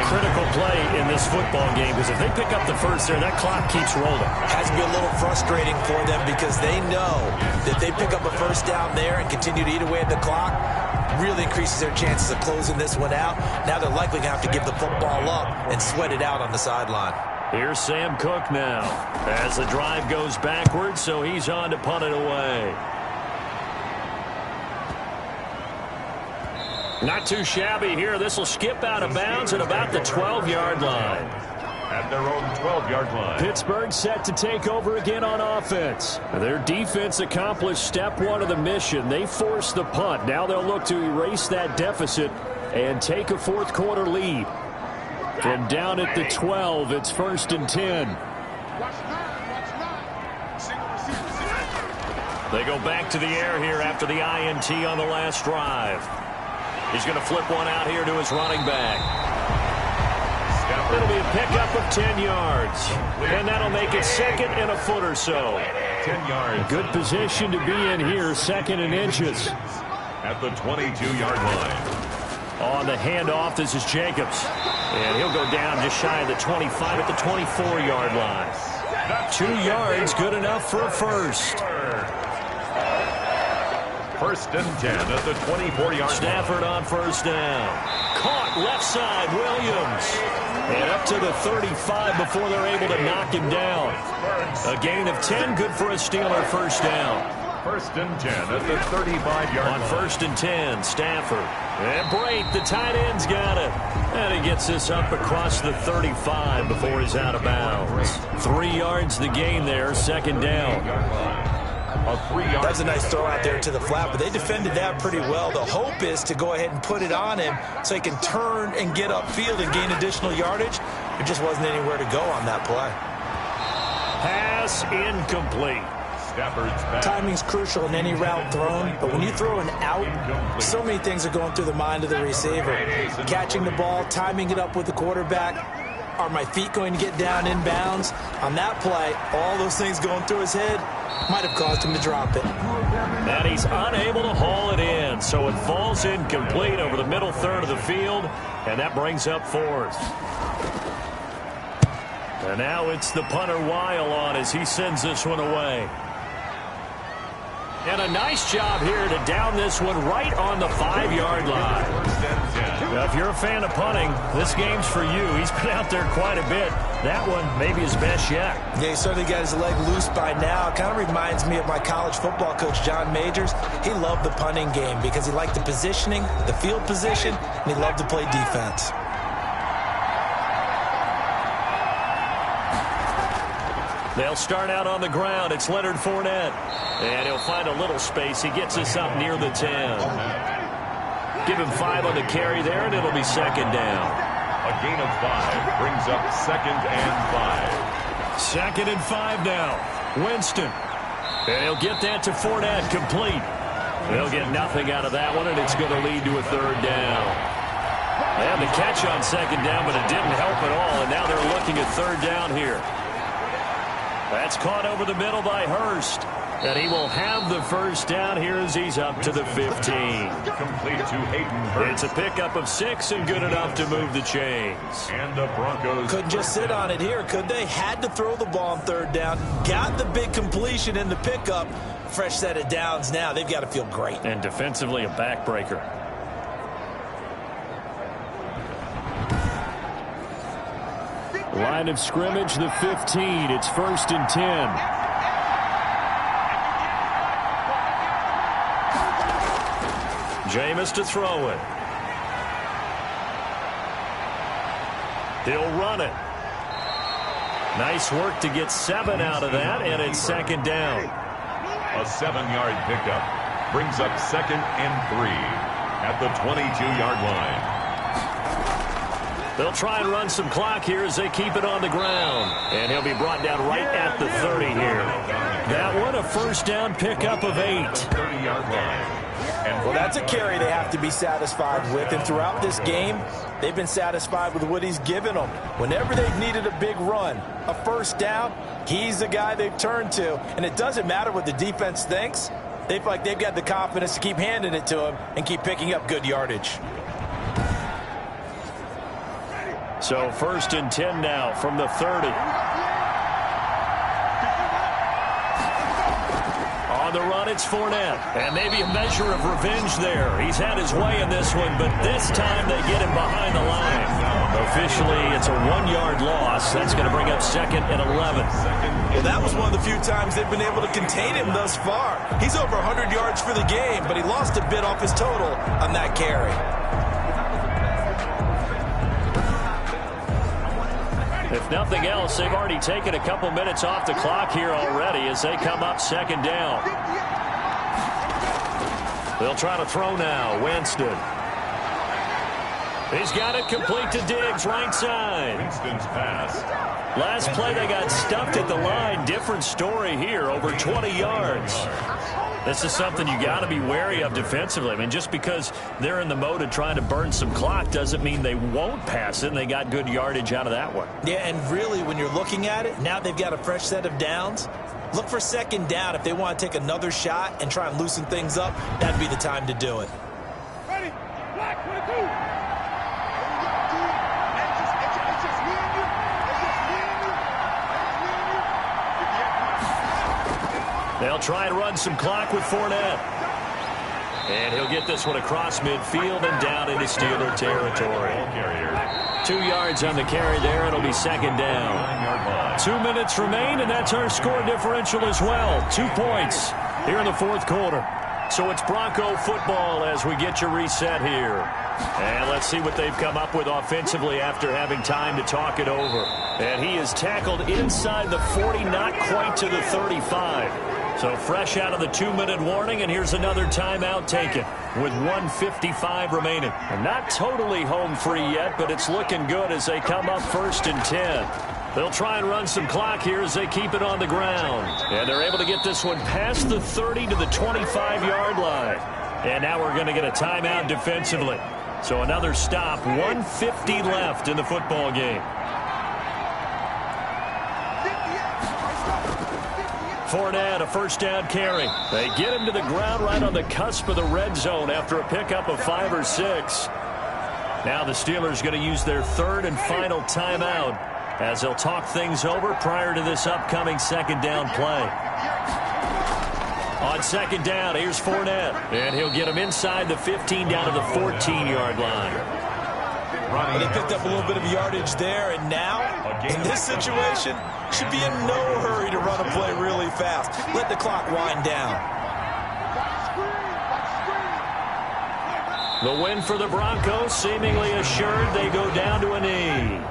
Critical play in this football game because if they pick up the first there, that clock keeps rolling. Has to be a little frustrating for them because they know that they pick up a first down there and continue to eat away at the clock, really increases their chances of closing this one out. Now they're likely going to have to give the football up and sweat it out on the sideline. Here's Sam Cook now as the drive goes backwards, so he's on to punt it away. Not too shabby here. This will skip out of bounds at about the 12-yard line. At their own 12-yard line. Pittsburgh set to take over again on offense. Their defense accomplished step 1 of the mission. They forced the punt. Now they'll look to erase that deficit and take a fourth quarter lead. From down at the 12, it's 1st and 10. They go back to the air here after the INT on the last drive. He's going to flip one out here to his running back. It'll be a pickup of 10 yards. And that'll make it 2nd and a foot or so. 10 yards. Good position to be in here, 2nd and inches. At the 22-yard line. On the handoff, this is Jacobs. And he'll go down just shy of the 25 at the 24-yard line. 2 yards, good enough for a first. 1st and 10 at the 24-yard line. Stafford on first down. Caught left side, Williams. And up to the 35 before they're able to knock him down. A gain of 10, good for a Steeler first down. 1st and 10 at the 35-yard line. On 1st and 10, Stafford. And Brate, the tight end's got it. And he gets this up across the 35 before he's out of bounds. 3 yards the gain there, 2nd down. That was a nice throw out there to the flat, but they defended that pretty well. The hope is to go ahead and put it on him so he can turn and get upfield and gain additional yardage. There just wasn't anywhere to go on that play. Pass incomplete. Timing's crucial in any route thrown, but when you throw an out, so many things are going through the mind of the receiver. Catching the ball, timing it up with the quarterback. Are my feet going to get down in bounds? On that play, all those things going through his head might have caused him to drop it. And he's unable to haul it in, so it falls incomplete over the middle third of the field, and that brings up 4th. And now it's the punter Weil on as he sends this one away. And a nice job here to down this one right on the 5-yard line. Now, if you're a fan of punting, this game's for you. He's been out there quite a bit. That one maybe his best yet. Yeah, he certainly got his leg loose by now. It kind of reminds me of my college football coach, John Majors. He loved the punting game because he liked the positioning, the field position, and he loved to play defense. They'll start out on the ground. It's Leonard Fournette. And he'll find a little space. He gets us up near the 10. Give him 5 on the carry there, and it'll be second down. A gain of 5 brings up 2nd and 5. 2nd and 5 now. Winston. And he'll get that to Fournette, complete. They'll get nothing out of that one, and it's going to lead to a 3rd down. They had the catch on 2nd down, but it didn't help at all, and now they're looking at 3rd down here. That's caught over the middle by Hurst. And he will have the 1st down here as he's up to the 15. Complete to Hayden Hurst. It's a pickup of 6 and good enough to move the chains. And the Broncos couldn't just sit on it here, could they? Had to throw the ball on 3rd down. Got the big completion in the pickup. Fresh set of downs now. They've got to feel great. And defensively a backbreaker. Line of scrimmage, the 15. It's 1st and 10. Jameis to throw it. He'll run it. Nice work to get 7 out of that, and it's 2nd down. A 7-yard pickup brings up 2nd and 3 at the 22-yard line. They'll try and run some clock here as they keep it on the ground. And he'll be brought down right at the 30 here. That one, a 1st down pickup of 8. 30-yard line. Well, that's a carry they have to be satisfied with. And throughout this game, they've been satisfied with what he's given them. Whenever they've needed a big run, a 1st down, he's the guy they've turned to. And it doesn't matter what the defense thinks. They feel like they've got the confidence to keep handing it to him and keep picking up good yardage. So 1st and 10 now from the 30. On the run, it's Fournette. And maybe a measure of revenge there. He's had his way in this one, but this time they get him behind the line. Officially, it's a 1-yard loss. That's going to bring up 2nd and 11. Well, that was one of the few times they've been able to contain him thus far. He's over 100 yards for the game, but he lost a bit off his total on that carry. If nothing else, they've already taken a couple minutes off the clock here already as they come up 2nd down. They'll try to throw now. Winston. He's got it complete to Diggs, right side. Winston's pass. Last play, they got stuffed at the line. Different story here, over 20 yards. This is something you got to be wary of defensively. I mean, just because they're in the mode of trying to burn some clock doesn't mean they won't pass it, and they got good yardage out of that one. Yeah, and really, when you're looking at it, now they've got a fresh set of downs. Look for 2nd down. If they want to take another shot and try and loosen things up, that'd be the time to do it. Ready? Black, 22. They'll try and run some clock with Fournette. And he'll get this one across midfield and down into Steeler territory. 2 yards on the carry there. It'll be 2nd down. 2 minutes remain, and that's our score differential as well. 2 points here in the 4th quarter. So it's Bronco football as we get you reset here. And let's see what they've come up with offensively after having time to talk it over. And he is tackled inside the 40, not quite to the 35. So fresh out of the 2-minute warning, and here's another timeout taken with 1:55 remaining. And not totally home free yet, but it's looking good as they come up 1st and 10. They'll try and run some clock here as they keep it on the ground. And they're able to get this one past the 30 to the 25-yard line. And now we're going to get a timeout defensively. So another stop, 1:50 left in the football game. Fournette, a 1st down carry. They get him to the ground right on the cusp of the red zone after a pickup of 5 or 6. Now the Steelers going to use their 3rd and final timeout as they'll talk things over prior to this upcoming 2nd down play. On 2nd down, here's Fournette. And he'll get him inside the 15 down to the 14-yard line. Well, they picked up a little bit of yardage there, and now, in this situation, should be in no hurry to run a play really fast. Let the clock wind down. The win for the Broncos, seemingly assured. They go down to a knee.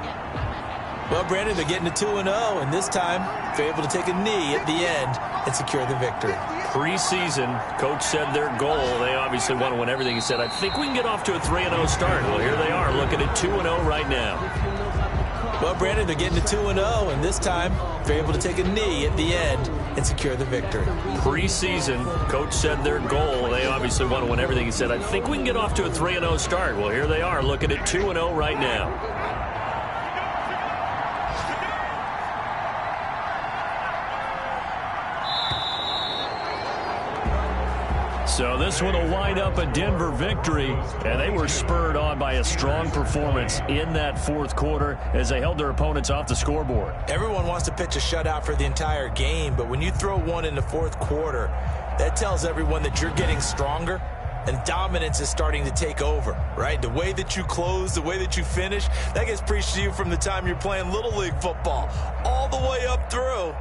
Well, Brandon, they're getting to 2-0, and this time they're able to take a knee at the end and secure the victory. Preseason, coach said their goal, they obviously want to win everything. He said, I think we can get off to a 3-0 start. Well, here they are looking at 2-0 right now. Well, Brandon, they're getting to 2-0, and this time they're able to take a knee at the end and secure the victory. Preseason, coach said their goal, they obviously want to win everything. He said, I think we can get off to a 3-0 start. Well, here they are looking at 2-0 right now. So this one will wind up a Denver victory, and they were spurred on by a strong performance in that fourth quarter as they held their opponents off the scoreboard. Everyone wants to pitch a shutout for the entire game, but when you throw one in the fourth quarter, that tells everyone that you're getting stronger and dominance is starting to take over, right? The way that you close, the way that you finish, that gets preached to you from the time you're playing Little League football all the way up through,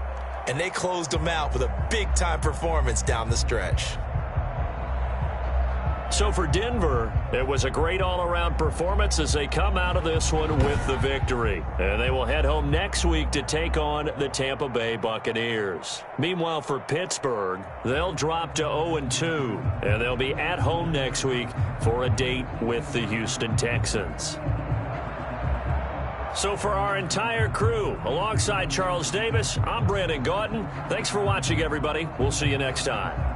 and they closed them out with a big-time performance down the stretch. So for Denver, it was a great all-around performance as they come out of this one with the victory. And they will head home next week to take on the Tampa Bay Buccaneers. Meanwhile, for Pittsburgh, they'll drop to 0-2, and they'll be at home next week for a date with the Houston Texans. So for our entire crew, alongside Charles Davis, I'm Brandon Gaudin. Thanks for watching, everybody. We'll see you next time.